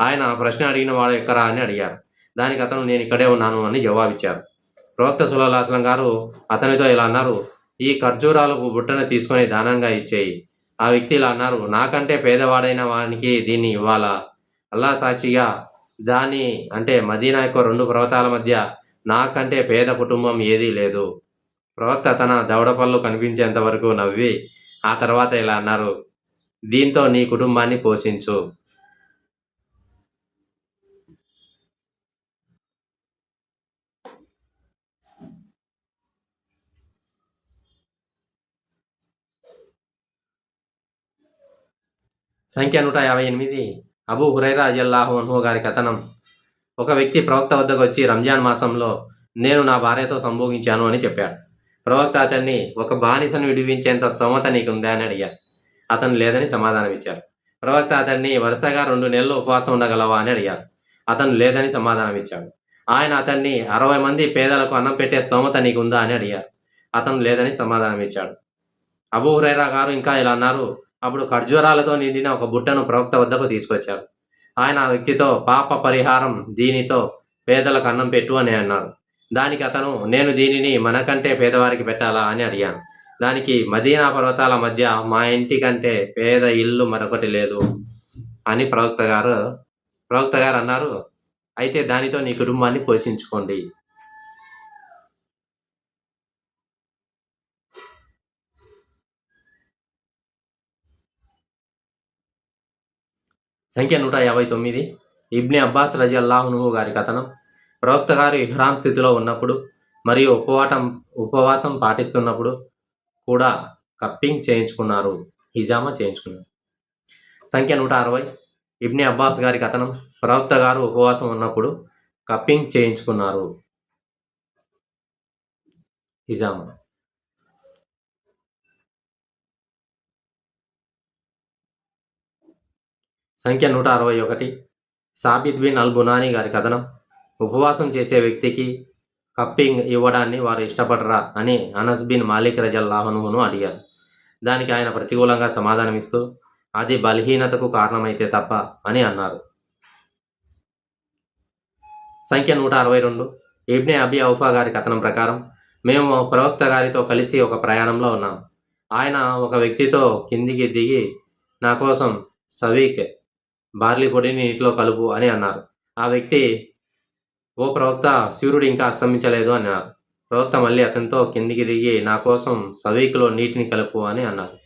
ఆయన ప్రశ్న అడిగిన వాడు ఎక్కరా అని అడిగారు. దానికి అతను నేను ఇక్కడే ఉన్నాను అని జవాబిచ్చారు. ప్రవక్త సల్లల్లాహు అలైహి వసల్లం గారు అతనితో ఇలా అన్నారు, ఈ ఖర్జూరాలకు బుట్టను తీసుకొని దానంగా ఇచ్చేయి. ఆ వ్యక్తి ఇలా అన్నారు, నాకంటే పేదవాడైన వానికి దీన్ని ఇవ్వాలా? అల్లా సాక్షిగా దాని అంటే మదీనా యొక్క 2 పర్వతాల మధ్య నాకంటే పేద కుటుంబం ఏదీ లేదు. ప్రవక్త తన దవడపళ్ళు కనిపించేంత వరకు నవ్వి ఆ తర్వాత ఇలా అన్నారు, దీంతో నీ కుటుంబాన్ని పోషించు. సంఖ్య 158. అబూ హురైరా రజియల్లాహు అన్హు గారి కథనం. ఒక వ్యక్తి ప్రవక్త వద్దకు వచ్చి రంజాన్ మాసంలో నేను నా భార్యతో సంభోగించాను అని చెప్పాడు. ప్రవక్త అతన్ని ఒక బానిసను విడిపించేంత స్తోమత నీకుందా అని అడిగారు. అతను లేదని సమాధానమిచ్చారు. ప్రవక్త అతన్ని వరుసగా 2 నెలలు ఉపవాసం ఉండగలవా అని అడిగారు. అతను లేదని సమాధానమిచ్చాడు. ఆయన అతన్ని 60 మంది పేదలకు అన్నం పెట్టే స్తోమత నీకుందా అని అడిగారు. అతను లేదని సమాధానమిచ్చాడు. అబూ హురైరా గారు ఇంకా ఇలా అన్నారు, అప్పుడు ఖర్జూరాలతో నిండిన ఒక బుట్టను ప్రవక్త వద్దకు తీసుకొచ్చారు. ఆయన ఆ వ్యక్తితో పాప పరిహారం దీనితో పేదలకు అన్నం పెట్టు అని అన్నారు. దానికి అతను నేను దీనిని మనకంటే పేదవారికి పెట్టాలా అని అడిగాను. దానికి మదీనా పర్వతాల మధ్య మా ఇంటి కంటే పేద ఇల్లు మరొకటి లేదు అని ప్రవక్త గారు అన్నారు. అయితే దానితో నీ కుటుంబాన్ని పోషించుకోండి. సంఖ్య 159. ఇబ్ని అబ్బాస్ రజియల్లాహు గారి కథనం. ప్రవక్త గారు ఇహ్రాం స్థితిలో ఉన్నప్పుడు మరియు ఉపవాసం పాటిస్తున్నప్పుడు కూడా కప్పింగ్ చేయించుకున్నారు, హిజామా చేయించుకున్నారు. సంఖ్య 160. ఇబ్ని అబ్బాస్ గారి కథనం. ప్రవక్త గారు ఉపవాసం ఉన్నప్పుడు కప్పింగ్ చేయించుకున్నారు, హిజామా. సంఖ్య 161. సాబిత్ బిన్ అల్ బునాని గారి కథనం. ఉపవాసం చేసే వ్యక్తికి కప్పింగ్ ఇవ్వడాన్ని వారు ఇష్టపడరా అని అనస్ బిన్ మాలిక్ రజల్లాహు అన్హును అడిగారు. దానికి ఆయన ప్రతికూలంగా సమాధానమిస్తూ అది బలహీనతకు కారణమైతే తప్ప అని అన్నారు. సంఖ్య 162. ఇబ్నే అబీ ఔఫా గారి కథనం ప్రకారం మేము ప్రవక్త గారితో కలిసి ఒక ప్రయాణంలో ఉన్నాం. ఆయన ఒక వ్యక్తితో కిందికి దిగి నా కోసం సవీక్ బార్లీ పొడిని నీటిలో కలుపు అని అన్నారు. ఆ వ్యక్తి ఓ ప్రవక్త, సూర్యుడు ఇంకా అస్తమించలేదు అన్నారు. ప్రవక్త మళ్ళీ అతనితో కిందికి దిగి నా కోసం సవీకులో నీటిని కలుపు అని అన్నారు.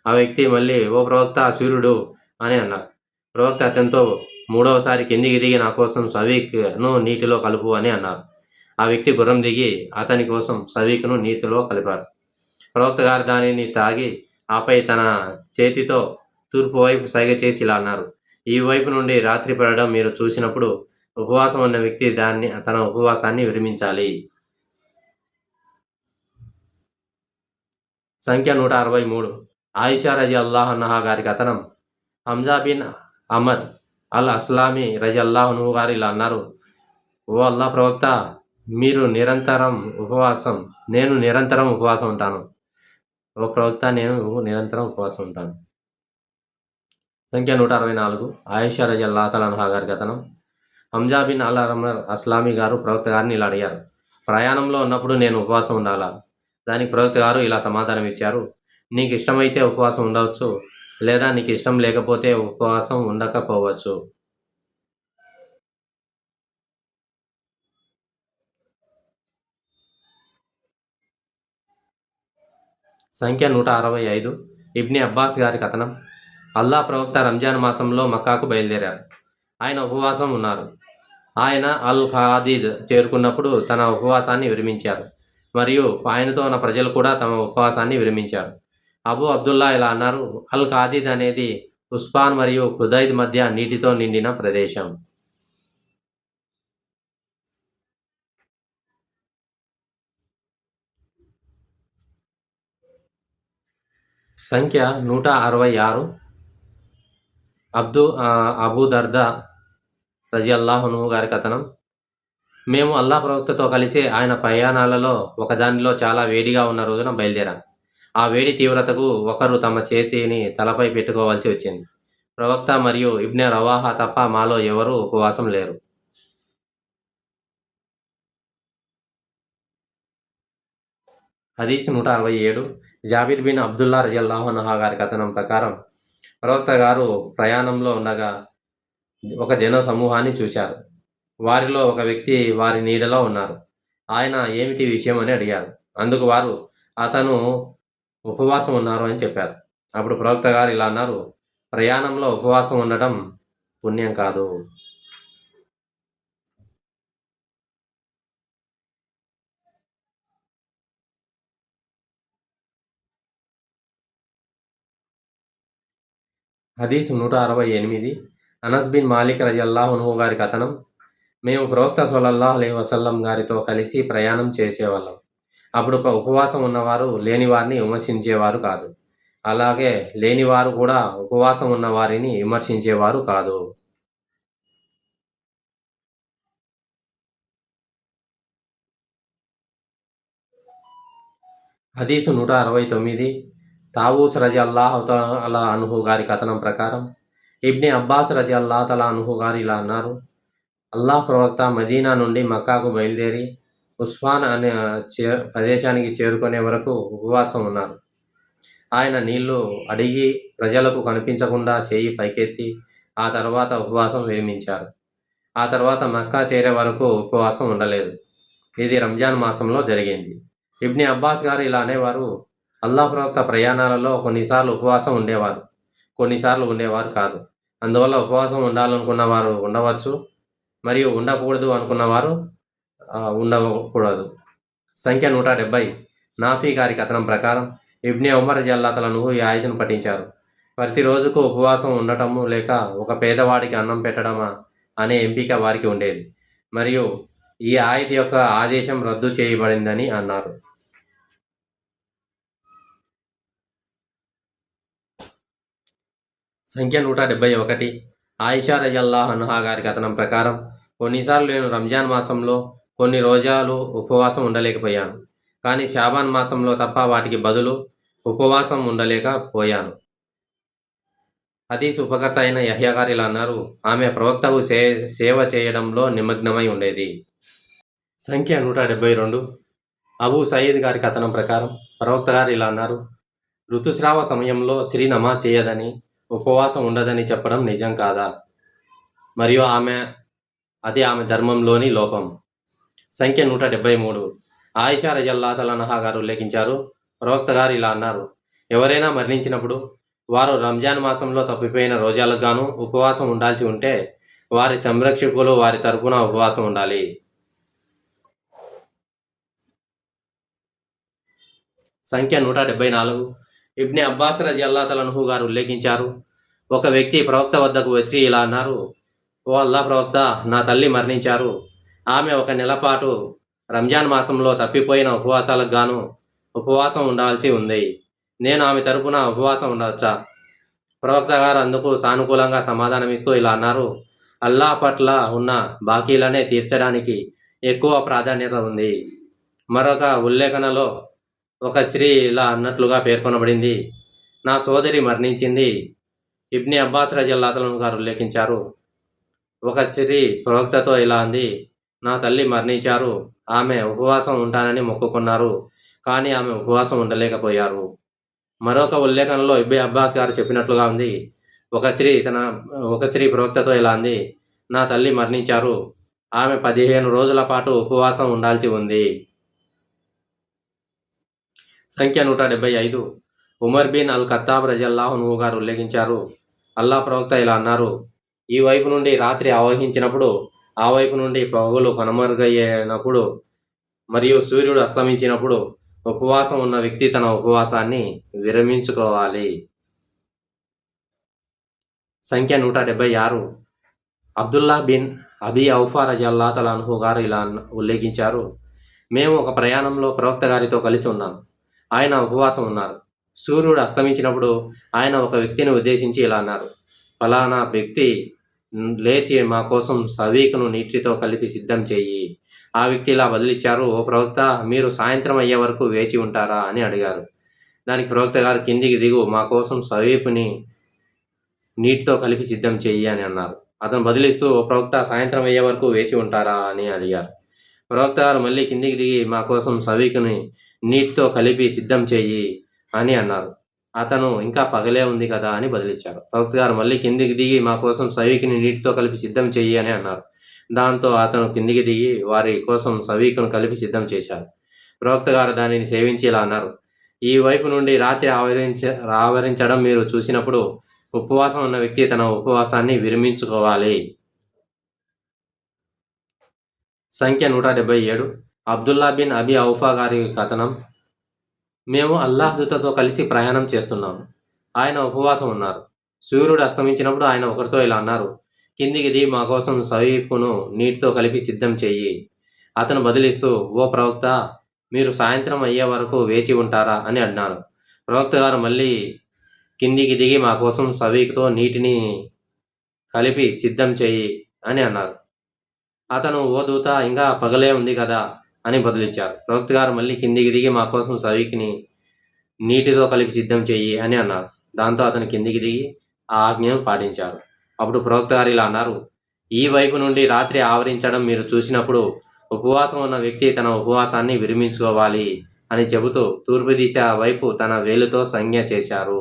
ఆ వ్యక్తి మళ్ళీ ఓ ప్రవక్త, సూర్యుడు అని అన్నారు. ప్రవక్త అతనితో 3వసారి కిందికి దిగి నా కోసం సవీక్ను నీటిలో కలుపు అని అన్నారు. ఆ వ్యక్తి గుర్రం దిగి అతని కోసం సవీక్ను నీటిలో కలిపారు. ప్రవక్త గారు దానిని తాగి ఆపై తన చేతితో తూర్పు వైపు సైగ చేసి ఇలా అన్నారు, ఈ వైపు నుండి రాత్రి పడడం మీరు చూసినప్పుడు ఉపవాసం ఉన్న వ్యక్తి తన ఉపవాసాన్ని విరమించాలి. సంఖ్య 163. ఆయిషా రజియల్లాహు అన్హా గారి కథనం. హంజా బిన్ అమర్ అల్ అస్లామీ రజియల్లాహు అన్హు గారు ఇలా అన్నారు, ఓ అల్లా ప్రవక్త, నేను నిరంతరం ఉపవాసం ఉంటాను. ఓ ప్రవక్త, నేను నిరంతరం ఉపవాసం ఉంటాను. సంఖ్య 164. ఆయిషా రజియల్లాహు తఆలా అన్హా గారి కథనం. హంజా బిన్ అల్ అమర్ అస్లామీ గారు ప్రవక్త గారిని ఇలా అడిగారు, ప్రయాణంలో ఉన్నప్పుడు నేను ఉపవాసం ఉండాలా? దానికి ప్రవక్త గారు ఇలా సమాధానం ఇచ్చారు, నీకు ఇష్టమైతే ఉపవాసం ఉండవచ్చు, లేదా నీకు ఇష్టం లేకపోతే ఉపవాసం ఉండకపోవచ్చు. సంఖ్య 165. ఇబ్ని అబ్బాస్ గారి కథనం. అల్లా ప్రవక్త రంజాన్ మాసంలో మక్కాకు బయలుదేరారు. ఆయన ఉపవాసం ఉన్నారు. ఆయన అల్ ఖాదీద్ చేరుకున్నప్పుడు తన ఉపవాసాన్ని విరమించారు మరియు ఆయనతో ఉన్న ప్రజలు కూడా తమ ఉపవాసాన్ని విరమించారు. అబూ అబ్దుల్లా ఇలా అన్నారు, అల్ ఖాదీద్ అనేది ఉస్మాన్ మరియు ఖుదైద్ మధ్య నీటితో నిండిన ప్రదేశం. సంఖ్య 166. అబూ దర్దా రజియల్లాహు అన్హు గారి కథనం. మేము అల్లా ప్రవక్తతో కలిసి ఆయన ప్రయాణాలలో ఒకదానిలో చాలా వేడిగా ఉన్న రోజున బయలుదేరాం. ఆ వేడి తీవ్రతకు ఒకరు తమ చేతిని తలపై పెట్టుకోవాల్సి వచ్చింది. ప్రవక్త మరియు ఇబ్నె రవాహా తప్ప మాలో ఎవరూ ఉపవాసం లేరు. హదీస్ 167. జాబిర్ బిన్ అబ్దుల్లా రజియల్లాహు అన్హు గారి కథనం ప్రకారం ప్రవక్త గారు ప్రయాణంలో ఉండగా ఒక జన సమూహాన్ని చూశారు. వారిలో ఒక వ్యక్తి వారి నీడలో ఉన్నారు. ఆయన ఏమిటి విషయం అని అడిగారు. అందుకు వారు అతను ఉపవాసం ఉన్నారు అని చెప్పారు. అప్పుడు ప్రవక్త గారు ఇలా అన్నారు, ప్రయాణంలో ఉపవాసం ఉండటం పుణ్యం కాదు. హదీస్ 168. అనస్ బిన్ మాలిక్ రజియల్లాహు అన్హు గారి కథనం. మేము ప్రవక్త సల్లల్లాహు అలైహి వసల్లం గారితో కలిసి ప్రయాణం చేసేవాళ్ళం. అప్పుడు ఉపవాసం ఉన్నవారు లేని వారిని విమర్శించేవారు కాదు. అలాగే లేనివారు కూడా ఉపవాసం ఉన్న వారిని విమర్శించేవారు కాదు. హదీసు 169. తావూస్ రజియల్లాహు తఆలా అన్హు గారి కథనం ప్రకారం ఇబ్ని అబ్బాస్ రజియల్లాహు తఆలా అన్హు గారు ఇలా అన్నారు, అల్లాహ్ ప్రవక్త మదీనా నుండి మక్కాకు బయలుదేరి ఉస్మాన్ అనే ప్రదేశానికి చేరుకునే వరకు ఉపవాసం ఉన్నారు. ఆయన నీళ్లు అడిగి ప్రజలకు కనిపించకుండా చేయి పైకెత్తి ఆ తర్వాత ఉపవాసం విరమించారు. ఆ తర్వాత మక్కా చేరే వరకు ఉపవాసం ఉండలేదు. ఇది రంజాన్ మాసంలో జరిగింది. ఇబ్ని అబ్బాస్ గారు ఇలా అనేవారు, అల్లాహ్ ప్రవక్త ప్రయాణాలలో కొన్నిసార్లు ఉపవాసం ఉండేవారు, కొన్నిసార్లు ఉండేవారు కాదు. అందువల్ల ఉపవాసం ఉండాలనుకున్న వారు ఉండవచ్చు మరియు ఉండకూడదు అనుకున్న వారు ఉండకూడదు. సంఖ్య 170. నాఫీ గారి కథనం ప్రకారం ఇబ్ని ఉమర్ రజియల్లాహు ఈ ఆయతను పఠించారు. ప్రతి రోజుకు ఉపవాసం ఉండటము లేక ఒక పేదవాడికి అన్నం పెట్టడమా అనే ఎంపిక వారికి ఉండేది మరియు ఈ ఆయత యొక్క ఆదేశం రద్దు చేయబడిందని అన్నారు. సంఖ్య 171. ఆయిషా రజియల్లాహు అన్హా గారి కథనం ప్రకారం కొన్నిసార్లు నేను రంజాన్ మాసంలో కొన్ని రోజాలు ఉపవాసం ఉండలేకపోయాను, కానీ షాబాన్ మాసంలో తప్ప వాటికి బదులు ఉపవాసం ఉండలేకపోయాను. హదీస్ ఉపకర్త అయిన యహ్యా గారు ఇలా అన్నారు, ఆమె ప్రవక్తకు సేవ చేయడంలో నిమగ్నమై ఉండేది. సంఖ్య 172. అబూ సయీద్ గారి కథనం ప్రకారం ప్రవక్త గారు ఇలా అన్నారు, ఋతుస్రావ సమయంలో స్త్రీ నమాజ్ చేయదని, ఉపవాసం ఉండదని చెప్పడం నిజం కాదా? మరియు అది ఆమె ధర్మంలోని లోపం. సంఖ్య 173. ఆయిషా రజియల్లాహు అన్హా గారు ఉల్లేఖించారు, ప్రవక్త గారు ఇలా అన్నారు, ఎవరైనా మరణించినప్పుడు వారు రంజాన్ మాసంలో తప్పిపోయిన రోజాలకు గాను ఉపవాసం ఉండాల్సి ఉంటే వారి సంరక్షకులు వారి తరపున ఉపవాసం ఉండాలి. సంఖ్య 174. ఇబ్ని అబ్బాస్ రజియల్లాహు అన్హు గారు ఉల్లేఖించారు, ఒక వ్యక్తి ప్రవక్త వద్దకు వచ్చి ఇలా అన్నారు, ఓ అల్లాహ్ ప్రవక్త, నా తల్లి మరణించారు. ఆమె ఒక నెల పాటు రంజాన్ మాసంలో తప్పిపోయిన ఉపవాసాలకు గాను ఉపవాసం ఉండాల్సి ఉంది. నేను ఆమె తరపున ఉపవాసం ఉండవచ్చా? ప్రవక్త గారు అందుకు సానుకూలంగా సమాధానమిస్తూ ఇలా అన్నారు, అల్లాహ్ పట్ల ఉన్న బాకీలనే తీర్చడానికి ఎక్కువ ప్రాధాన్యత ఉంది. మరొక ఉల్లేఖనలో ఒక స్త్రీ ఇలా అన్నట్లుగా పేర్కొనబడింది, నా సోదరి మరణించింది. ఇబ్ని అబ్బాస్ రజియల్లాహు అన్హు గారు ఉల్లేఖించారు, ఒక స్త్రీ ప్రవక్తతో ఇలా అంది, నా తల్లి మరణించారు. ఆమె ఉపవాసం ఉంటానని మొక్కుకున్నారు, కానీ ఆమె ఉపవాసం ఉండలేకపోయారు. మరొక ఉల్లేఖనలో ఇబ్ని అబ్బాస్ గారు చెప్పినట్లుగా ఉంది, ఒక స్త్రీ ప్రవక్తతో ఇలా అంది, నా తల్లి మరణించారు. ఆమె 15 రోజుల పాటు ఉపవాసం ఉండాల్సి ఉంది. సంఖ్య 175. ఉమర్ బిన్ అల్ ఖత్తాబ్ రజియల్లాహు అన్హు గారు ఉల్లేఖించారు, అల్లాహ్ ప్రవక్త ఇలా అన్నారు, ఈ వైపు నుండి రాత్రి ఆవహించినప్పుడు, ఆ వైపు నుండి పగలు కనుమరుగయ్యేటప్పుడు మరియు సూర్యుడు అస్తమించినప్పుడు ఉపవాసం ఉన్న వ్యక్తి తన ఉపవాసాన్ని విరమించుకోవాలి. సంఖ్య 176. అబ్దుల్లా బిన్ అబీ ఔఫా రజియల్లాహు అన్హు గారు ఇలా ఉల్లేఖించారు, మేము ఒక ప్రయాణంలో ప్రవక్త గారితో కలిసి ఉన్నాం. ఆయన ఉపవాసం ఉన్నారు. సూర్యుడు అస్తమించినప్పుడు ఆయన ఒక వ్యక్తిని ఉద్దేశించి ఇలా అన్నారు, ఫలానా వ్యక్తి లేచి మా కోసం సవీకును నీటితో కలిపి సిద్ధం చెయ్యి. ఆ వ్యక్తి ఇలా బదిలిచ్చారు, ఓ ప్రవక్త, మీరు సాయంత్రం అయ్యే వరకు వేచి ఉంటారా అని అడిగారు. దానికి ప్రవక్త గారు, కిందికి దిగు, మా కోసం సవీపుని నీటితో కలిపి సిద్ధం చెయ్యి అని అన్నారు. అతను బదిలిస్తూ, ఓ ప్రవక్త, సాయంత్రం అయ్యే వరకు వేచి ఉంటారా అని అడిగారు. ప్రవక్త గారు మళ్ళీ కిందికి దిగి మా కోసం సవీకుని నీటితో కలిపి సిద్ధం చెయ్యి అని అన్నారు. అతను ఇంకా పగలే ఉంది కదా అని బదిలిచ్చారు. ప్రవక్త గారు మళ్ళీ కిందికి దిగి మా కోసం సవీకుని నీటితో కలిపి సిద్ధం చెయ్యి అని అన్నారు. దాంతో అతను కిందికి దిగి వారి కోసం సవీకును కలిపి సిద్ధం చేశారు. ప్రవక్త గారు దానిని సేవించి ఇలా అన్నారు, ఈ వైపు నుండి రాత్రి ఆవరించడం మీరు చూసినప్పుడు ఉపవాసం ఉన్న వ్యక్తి తన ఉపవాసాన్ని విరమించుకోవాలి. సంఖ్య 177. అబ్దుల్లా బిన్ అబీ ఔఫా గారి కథనం. మేము అల్లాహ్ దూతతో కలిసి ప్రయాణం చేస్తున్నాము. ఆయన ఉపవాసం ఉన్నారు. సూర్యుడు అస్తమించినప్పుడు ఆయన ఒకరితో ఇలా అన్నారు, కిందికి దిగి మా కోసం సవీపును నీటితో కలిపి సిద్ధం చెయ్యి. అతను బదిలిస్తూ, ఓ ప్రవక్త, మీరు సాయంత్రం అయ్యే వరకు వేచి ఉంటారా అని అన్నారు. ప్రవక్త గారు మళ్ళీ కిందికి దిగి మా కోసం సవీకుతో నీటిని కలిపి సిద్ధం చెయ్యి అని అన్నారు. అతను, ఓ దూత, ఇంకా పగలే ఉంది కదా అని బదులిచ్చారు. ప్రవక్త గారు మళ్ళీ కిందికి దిగి మా కోసం సవీకిని నీటితో కలిపి సిద్ధం చెయ్యి అని అన్నారు. దాంతో అతను కిందికి దిగి ఆ ఆజ్ఞను పాటించారు. అప్పుడు ప్రవక్త గారు ఇలా అన్నారు, ఈ వైపు నుండి రాత్రి ఆవరించడం మీరు చూసినప్పుడు ఉపవాసం ఉన్న వ్యక్తి తన ఉపవాసాన్ని విరమించుకోవాలి అని చెబుతూ తూర్పు దిశ వైపు తన వేలుతో సంజ్ఞ చేశారు.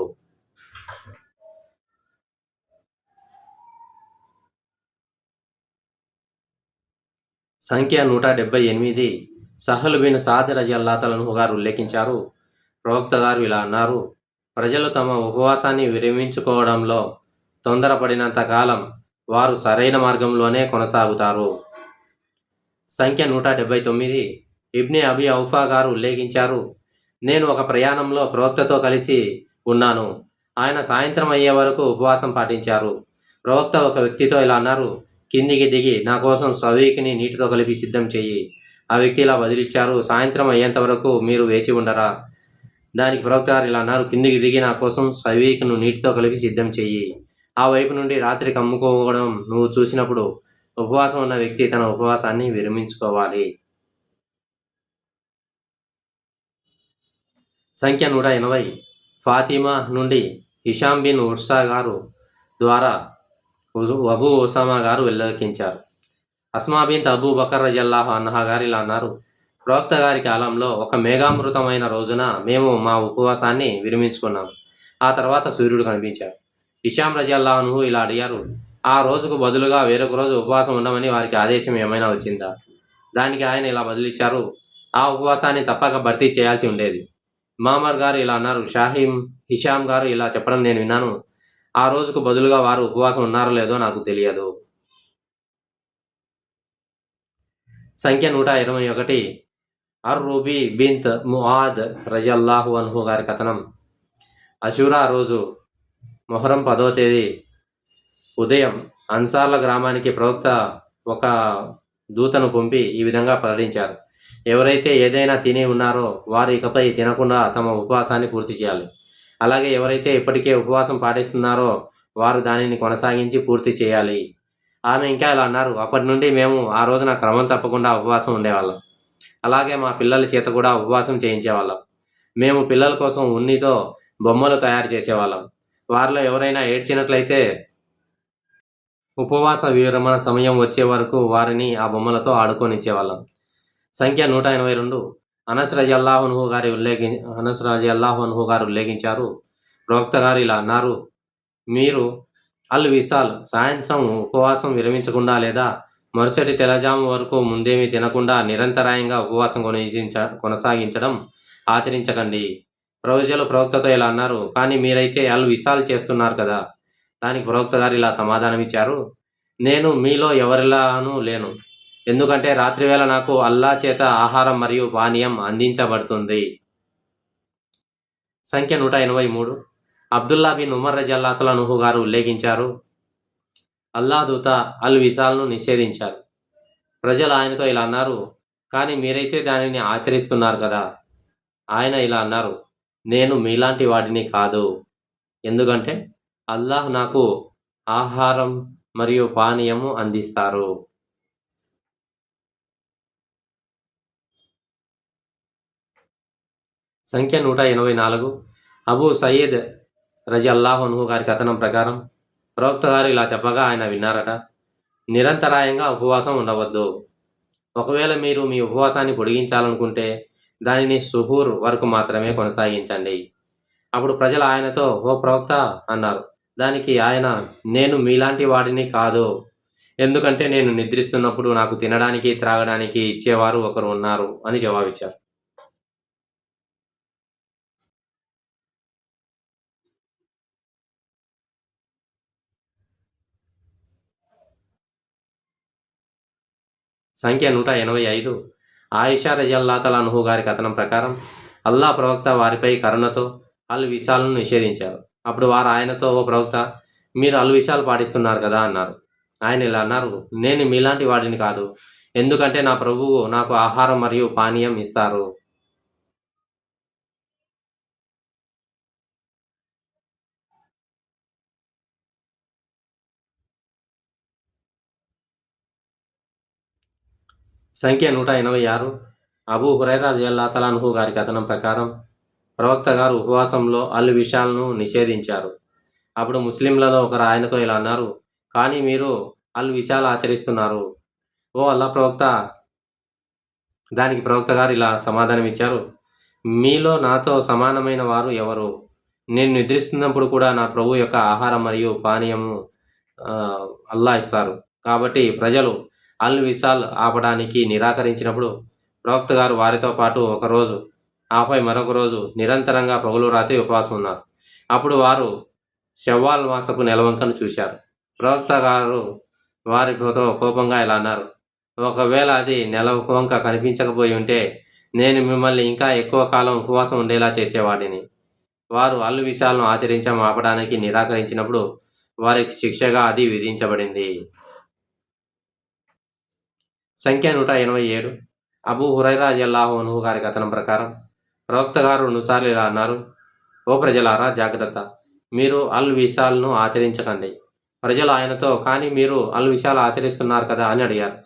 సంఖ్య 178. సహల్ బిన్ సాద్ రజియల్లాహు గారు ఉల్లేఖించారు, ప్రవక్త గారు ఇలా అన్నారు, ప్రజలు తమ ఉపవాసాన్ని విరమించుకోవడంలో తొందరపడినంత కాలం వారు సరైన మార్గంలోనే కొనసాగుతారు. సంఖ్య 179. ఇబ్నే అబీ ఔఫా గారు ఉల్లేఖించారు, నేను ఒక ప్రయాణంలో ప్రవక్తతో కలిసి ఉన్నాను. ఆయన సాయంత్రం అయ్యే వరకు ఉపవాసం పాటించారు. ప్రవక్త ఒక వ్యక్తితో ఇలా అన్నారు, కిందికి దిగి నా కోసం సవీకిని నీటితో కలిపి సిద్ధం చెయ్యి. ఆ వ్యక్తి ఇలా బదిలిచ్చారు, సాయంత్రం అయ్యేంత వరకు మీరు వేచి ఉండరా? దానికి ప్రవక్త గారు ఇలా అన్నారు, కిందికి దిగి నా కోసం సవీకును నీటితో కలిపి సిద్ధం చెయ్యి. ఆ వైపు నుండి రాత్రి కమ్ముకోవడం నువ్వు చూసినప్పుడు ఉపవాసం ఉన్న వ్యక్తి తన ఉపవాసాన్ని విరమించుకోవాలి. సంఖ్య 180. ఫాతిమా నుండి హిషాం బిన్ ఉర్సా గారు ద్వారా అబూ ఉసామా గారు ఉల్లేఖించారు, అస్మా బిన్ అబూ బకర్ రజియల్లాహు అన్హా గారు ఇలా అన్నారు, ప్రవక్త గారి కాలంలో ఒక మేఘామృతమైన రోజున మేము మా ఉపవాసాన్ని విరమించుకున్నాం. ఆ తర్వాత సూర్యుడు కనిపించాడు. హిషాం రజియల్లాహు అన్హు ఇలా అడిగారు, ఆ రోజుకు బదులుగా వేరొక రోజు ఉపవాసం ఉండమని వారికి ఆదేశం ఏమైనా వచ్చిందా? దానికి ఆయన ఇలా బదిలిచ్చారు, ఆ ఉపవాసాన్ని తప్పక భర్తీ చేయాల్సి ఉండేది. మామర్ గారు ఇలా అన్నారు, హిషాం గారు ఇలా చెప్పడం నేను విన్నాను. ఆ రోజుకు బదులుగా వారు ఉపవాసం ఉన్నారో లేదో నాకు తెలియదు. సంఖ్య 121. అర్ రూబీ బిన్త్ ముఆద్ రజియల్లాహు అన్హు గారి కథనం. అషూరా రోజు మొహరం 10వ తేదీ ఉదయం అన్సార్ల గ్రామానికి ప్రవక్త ఒక దూతను పంపి ఈ విధంగా ప్రకటించారు, ఎవరైతే ఏదైనా తిని ఉన్నారో వారు ఇకపై తినకుండా తమ ఉపవాసాన్ని పూర్తి చేయాలి. అలాగే ఎవరైతే ఇప్పటికే ఉపవాసం పాటిస్తున్నారో వారు దానిని కొనసాగించి పూర్తి చేయాలి. ఆమె ఇంకా ఇలా అన్నారు, అప్పటి నుండి మేము ఆ రోజున క్రమం తప్పకుండా ఉపవాసం ఉండేవాళ్ళం. అలాగే మా పిల్లల చేత కూడా ఉపవాసం చేయించేవాళ్ళం. మేము పిల్లల కోసం ఉన్నితో బొమ్మలు తయారు చేసేవాళ్ళం. వారిలో ఎవరైనా ఏడ్చినట్లయితే ఉపవాస విరమణ సమయం వచ్చే వరకు వారిని ఆ బొమ్మలతో ఆడుకోనిచ్చేవాళ్ళం. సంఖ్య 182. అనస్ రజియల్లాహు అన్హు గారు ఉల్లేఖించారు, ప్రవక్త గారు ఇలా అన్నారు, మీరు అల్ విసాల్ సాయంత్రం ఉపవాసం విరమించకుండా లేదా మరుసటి తెల్లజాము వరకు ముందేమీ తినకుండా నిరంతరాయంగా ఉపవాసం కొనసాగించడం ఆచరించకండి. ప్రవక్తలు ప్రవక్తతో ఇలా అన్నారు, కానీ మీరైతే అల్ విసాల్ చేస్తున్నారు కదా? దానికి ప్రవక్త గారు ఇలా సమాధానమిచ్చారు, నేను మీలో ఎవరిలానూ లేను, ఎందుకంటే రాత్రివేళ నాకు అల్లా చేత ఆహారం మరియు పానీయం అందించబడుతుంది. సంఖ్య 183. అబ్దుల్లా బిన్ ఉమర్ రజియల్లాహు అన్హు గారు ఉల్లేఖించారు, అల్లా దూత అల్ విసాల్ను నిషేధించారు. ప్రజలు ఆయనతో ఇలా అన్నారు, కానీ మీరైతే దానిని ఆచరిస్తున్నారు కదా? ఆయన ఇలా అన్నారు, నేను మీలాంటి వాడిని కాదు. ఎందుకంటే అల్లాహ్ నాకు ఆహారం మరియు పానీయము అందిస్తారు. సంఖ్య 184. అబూ సయీద్ రజియల్లాహు అన్హు గారి కథనం ప్రకారం ప్రవక్త గారు ఇలా చెప్పగా ఆయన విన్నారట, నిరంతరాయంగా ఉపవాసం ఉండవద్దు. ఒకవేళ మీరు మీ ఉపవాసాన్ని పొడిగించాలనుకుంటే దానిని సుహూర్ వరకు మాత్రమే కొనసాగించండి. అప్పుడు ప్రజలు ఆయనతో, ఓ ప్రవక్త అన్నారు. దానికి ఆయన, నేను మీలాంటి వాడిని కాదు. ఎందుకంటే నేను నిద్రిస్తున్నప్పుడు నాకు తినడానికి త్రాగడానికి ఇచ్చేవారు ఒకరు ఉన్నారు అని జవాబిచ్చారు. సంఖ్య 185. ఆయిషా రజల్లాతల అన్హు గారి కథనం ప్రకారం అల్లా ప్రవక్త వారిపై కరుణతో అల్ విషాలను నిషేధించారు. అప్పుడు వారు ఆయనతో, ఓ ప్రవక్త, మీరు అల్ విషాలు పాటిస్తున్నారు కదా అన్నారు. ఆయన ఇలా అన్నారు, నేను మీలాంటి వాడిని కాదు. ఎందుకంటే నా ప్రభువు నాకు ఆహారం మరియు పానీయం ఇస్తారు. సంఖ్య 186. అబూ హురైరా రలియల్లాహు అన్హు గారి కథనం ప్రకారం ప్రవక్త గారు ఉపవాసంలో అల్ విషాలను నిషేధించారు. అప్పుడు ముస్లింలలో ఒకరు ఆయనతో ఇలా అన్నారు, కానీ మీరు అల్ విషాలు ఆచరిస్తున్నారు. ఓ అల్లా ప్రవక్త! దానికి ప్రవక్త గారు ఇలా సమాధానమిచ్చారు, మీలో నాతో సమానమైన వారు ఎవరు? నేను నిద్రిస్తున్నప్పుడు కూడా నా ప్రభు యొక్క ఆహారం మరియు పానీయము అల్లా ఇస్తారు. కాబట్టి ప్రజలు అల్ విసాల్ ఆపడానికి నిరాకరించినప్పుడు ప్రవక్త గారు వారితో పాటు ఒకరోజు, ఆపై మరొక రోజు నిరంతరంగా పగలు రాత్రి ఉపవాసం ఉన్నారు. అప్పుడు వారు షవ్వాల్ మాసపు నెలవంకను చూశారు. ప్రవక్త గారు వారితో కోపంగా ఇలా అన్నారు, ఒకవేళ అది నెలవంక కనిపించకపోయి ఉంటే నేను మిమ్మల్ని ఇంకా ఎక్కువ కాలం ఉపవాసం ఉండేలా చేసేవాడిని. వారు అల్ విషాలను ఆపడానికి నిరాకరించినప్పుడు వారికి శిక్షగా అది విధించబడింది. సంఖ్య 187. అబూ హురైరా రలియల్లాహు అన్హు గారి కథనం ప్రకారం ప్రవక్త గారు రెండుసార్లు ఇలా అన్నారు, ఓ ప్రజలారా జాగ్రత్త, మీరు అల్ విషాల్ను ఆచరించకండి. ప్రజలు ఆయనతో, కానీ మీరు అల్ విషాలు ఆచరిస్తున్నారు కదా అని అడిగారు.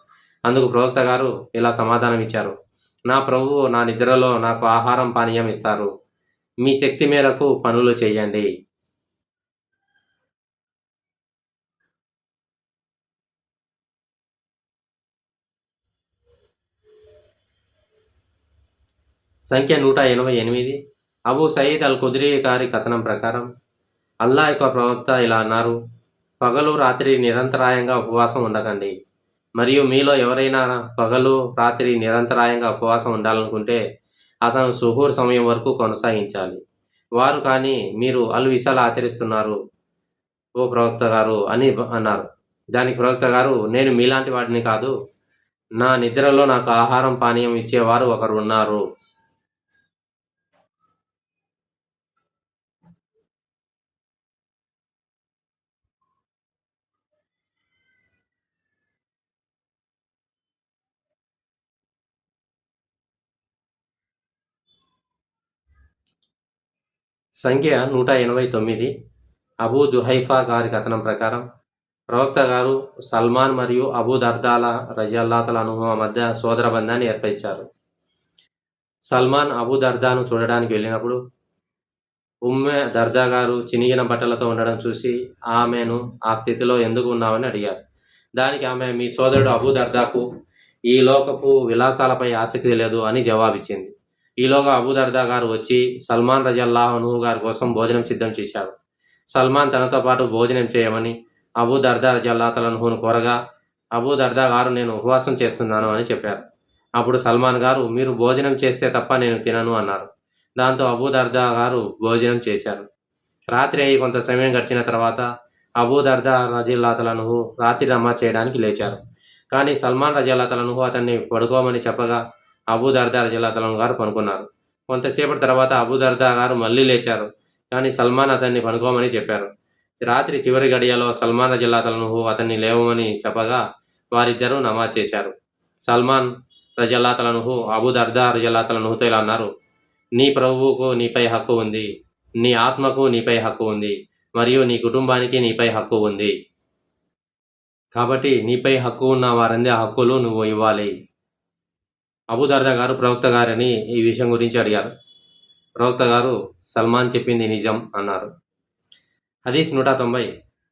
అందుకు ప్రవక్త గారు ఇలా సమాధానం ఇచ్చారు, నా ప్రభువు నా నిద్రలో నాకు ఆహారం పానీయం ఇస్తారు. మీ శక్తి మేరకు పనులు చేయండి. సంఖ్య 188. అబూ సయీద్ అల్ ఖుద్రీ గారి కథనం ప్రకారం అల్లా యొక్క ప్రవక్త ఇలా అన్నారు, పగలు రాత్రి నిరంతరాయంగా ఉపవాసం ఉండకండి. మరియు మీలో ఎవరైనా పగలు రాత్రి నిరంతరాయంగా ఉపవాసం ఉండాలనుకుంటే అతను సుహూర్ సమయం వరకు కొనసాగించాలి. వారు, కానీ మీరు అల్ విషాలు ఆచరిస్తున్నారు ఓ ప్రవక్త గారు అని అన్నారు. దానికి ప్రవక్త గారు, నేను మీలాంటి వాడిని కాదు. నా నిద్రలో నాకు ఆహారం పానీయం ఇచ్చేవారు ఒకరు ఉన్నారు. సంఖ్య 189. అబూ జుహైఫా గారి కథనం ప్రకారం ప్రవక్త గారు సల్మాన్ మరియు అబూ దర్దాల రజియల్లాహు అన్హుమా మధ్య సోదర బంధాన్ని ఏర్పరిచారు. సల్మాన్ అబూ దర్దాను చూడడానికి వెళ్ళినప్పుడు ఉమ్మె దర్దా గారు చినిగిన బట్టలతో ఉండడం చూసి ఆమెను ఆ స్థితిలో ఎందుకు ఉన్నావని అడిగారు. దానికి ఆమె, మీ సోదరుడు అబూ దర్దాకు ఈ లోకపు విలాసాలపై ఆసక్తి లేదు అని జవాబిచ్చింది. ఈలోగా అబూ దర్దా గారు వచ్చి సల్మాన్ రజియల్లాహు అన్హు గారి కోసం భోజనం సిద్ధం చేశారు. సల్మాన్ తనతో పాటు భోజనం చేయమని అబూ దర్దా రజియల్లాహు అన్హును కోరగా అబూ దర్దా గారు, నేను ఉపవాసం చేస్తున్నాను అని చెప్పారు. అప్పుడు సల్మాన్ గారు, మీరు భోజనం చేస్తే తప్ప నేను తినను అన్నారు. దాంతో అబూ దర్దా గారు భోజనం చేశారు. రాత్రి అయి కొంత సమయం గడిచిన తర్వాత అబూ దర్దా రజియల్లాహు అన్హు రాత్రి నమాజ్ చేయడానికి లేచారు. కానీ సల్మాన్ రజియల్లాహు అన్హు అతన్ని పడుకోమని చెప్పగా అబూ దర్దా రజియల్లాహు అన్హు గారు పనుకున్నారు. కొంతసేపటి తర్వాత అబూ దర్దా గారు మళ్ళీ లేచారు. కానీ సల్మాన్ అతన్ని పనుకోమని చెప్పారు. రాత్రి చివరి గడియలో సల్మాన్ రజియల్లాహు అన్హు అతన్ని లేవమని చెప్పగా వారిద్దరూ నమాజ్ చేశారు. సల్మాన్ రజియల్లాహు అన్హు అబూ దర్దా రజియల్లాహు అన్హుతో ఇలా అన్నారు, నీ ప్రభువుకు నీపై హక్కు ఉంది, నీ ఆత్మకు నీపై హక్కు ఉంది, మరియు నీ కుటుంబానికి నీపై హక్కు ఉంది. కాబట్టి నీపై హక్కు ఉన్న వారందరి హక్కులు నువ్వు ఇవ్వాలి. అబూదర్దా గారు ప్రవక్త గారిని ఈ విషయం గురించి అడిగారు. ప్రవక్త గారు సల్మాన్ చెప్పింది నిజం అన్నారు. హదీస్ 190.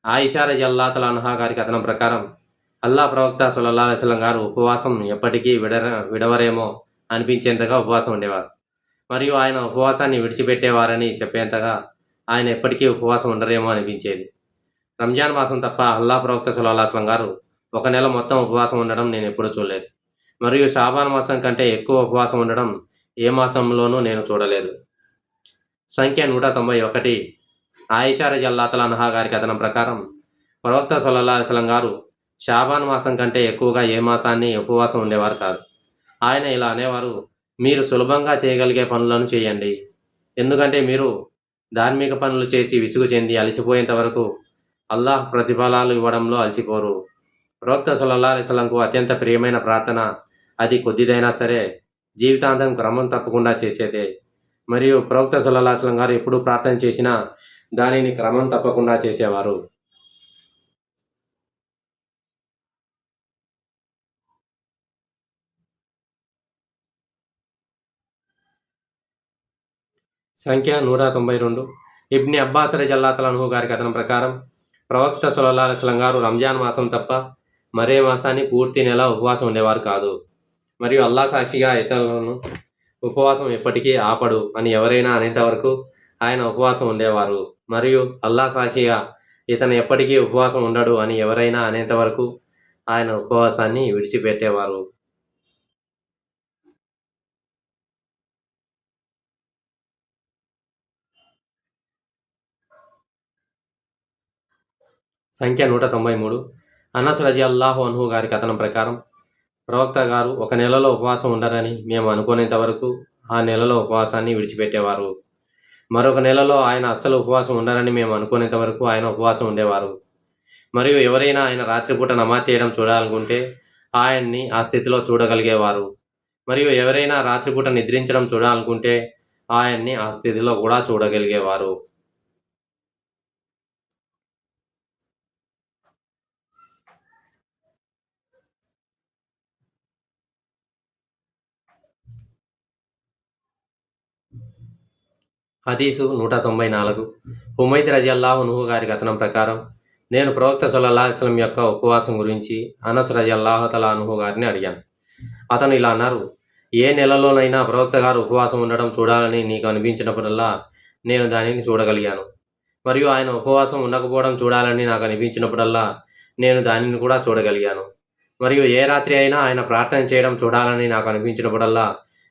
ఆయిషా రజియల్లాహు తఆలా అన్హా గారి కథనం ప్రకారం అల్లా ప్రవక్త సల్లల్లాహు అలైహి వసల్లం గారు ఉపవాసం ఎప్పటికీ విడవరేమో అనిపించేంతగా ఉపవాసం ఉండేవారు. మరియు ఆయన ఉపవాసాన్ని విడిచిపెట్టేవారని చెప్పేంతగా ఆయన ఎప్పటికీ ఉపవాసం ఉండరేమో అనిపించేది. రంజాన్ మాసం తప్ప అల్లా ప్రవక్త సల్లల్లాహు అలైహి వసల్లం గారు ఒక నెల మొత్తం ఉపవాసం ఉండడం నేను ఎప్పుడూ చూడలేదు. మరియు షాబాన్ మాసం కంటే ఎక్కువ ఉపవాసం ఉండడం ఏ మాసంలోనూ నేను చూడలేదు. సంఖ్య 191. ఆయిషా రజియల్లాహు తఆలా అన్హా గారి కథనం ప్రకారం ప్రవక్త సల్లల్లాహు అలైహి వసల్లం గారు షాబాన్ మాసం కంటే ఎక్కువగా ఏ మాసాన్ని ఉపవాసం ఉండేవారు కాదు. ఆయన ఇలా అనేవారు, మీరు సులభంగా చేయగలిగే పనులను చేయండి, ఎందుకంటే మీరు ధార్మిక పనులు చేసి విసుగు చెంది అలసిపోయేంత వరకు అల్లాహ్ ప్రతిఫలాలు ఇవ్వడంలో అలసిపోరు. ప్రవక్త సల్లల్లాహు అలైహి వసల్లంకు అత్యంత ప్రియమైన ప్రార్థన, అది కొద్దిదైనా సరే, జీవితాంతం క్రమం తప్పకుండా చేసేదే. మరియు ప్రవక్త సల్లల్లాహు అలైహి వసల్లం గారు ఎప్పుడు ప్రార్థన చేసినా దానిని క్రమం తప్పకుండా చేసేవారు. సంఖ్య 192. ఇబ్ని అబ్బాస్ రజియల్లాహు తఆలా అన్హు గారి కథనం ప్రకారం ప్రవక్త సల్లల్లాహు అలైహి వసల్లం గారు రంజాన్ మాసం తప్ప మరే మాసాన్ని పూర్తి నెల ఉపవాసం ఉండేవారు కాదు. మరియు అల్లాహ్ సాక్షిగా ఇతరులను ఉపవాసం ఎప్పటికీ ఆపడు అని ఎవరైనా అనేంత వరకు ఆయన ఉపవాసం ఉండేవారు. మరియు అల్లాహ్ సాక్షిగా ఇతను ఎప్పటికీ ఉపవాసం ఉండడు అని ఎవరైనా అనేంత వరకు ఆయన ఉపవాసాన్ని విడిచిపెట్టేవారు. సంఖ్య 193. అనస్ రజియల్లాహు అన్హు గారి కథనం ప్రకారం ప్రవక్త గారు ఒక నెలలో ఉపవాసం ఉండరని మేము అనుకునేంత వరకు ఆ నెలలో ఉపవాసాన్ని విడిచిపెట్టేవారు. మరొక నెలలో ఆయన అస్సలు ఉపవాసం ఉండరని మేము అనుకునేంత వరకు ఆయన ఉపవాసం ఉండేవారు. మరియు ఎవరైనా ఆయన రాత్రిపూట నమాజ్ చేయడం చూడాలనుకుంటే ఆయన్ని ఆ స్థితిలో చూడగలిగేవారు. మరియు ఎవరైనా రాత్రిపూట నిద్రించడం చూడాలనుకుంటే ఆయన్ని ఆ స్థితిలో కూడా చూడగలిగేవారు. హదీసు 194. హుమైద్ రజియల్లాహు అన్హు గారి కథనం ప్రకారం నేను ప్రవక్త సల్లల్లాహు అలైహి వసల్లం యొక్క ఉపవాసం గురించి అనస్ రజియల్లాహు తఆలా అన్హు గారిని అడిగాను. అతను ఇలా అన్నారు, ఏ నెలలోనైనా ప్రవక్త గారు ఉపవాసం ఉండడం చూడాలని నీకు అనిపించినప్పుడల్లా నేను దానిని చూడగలిగాను. మరియు ఆయన ఉపవాసం ఉండకపోవడం చూడాలని నాకు అనిపించినప్పుడల్లా నేను దానిని కూడా చూడగలిగాను. మరియు ఏ రాత్రి అయినా ఆయన ప్రార్థన చేయడం చూడాలని నాకు అనిపించినప్పుడల్లా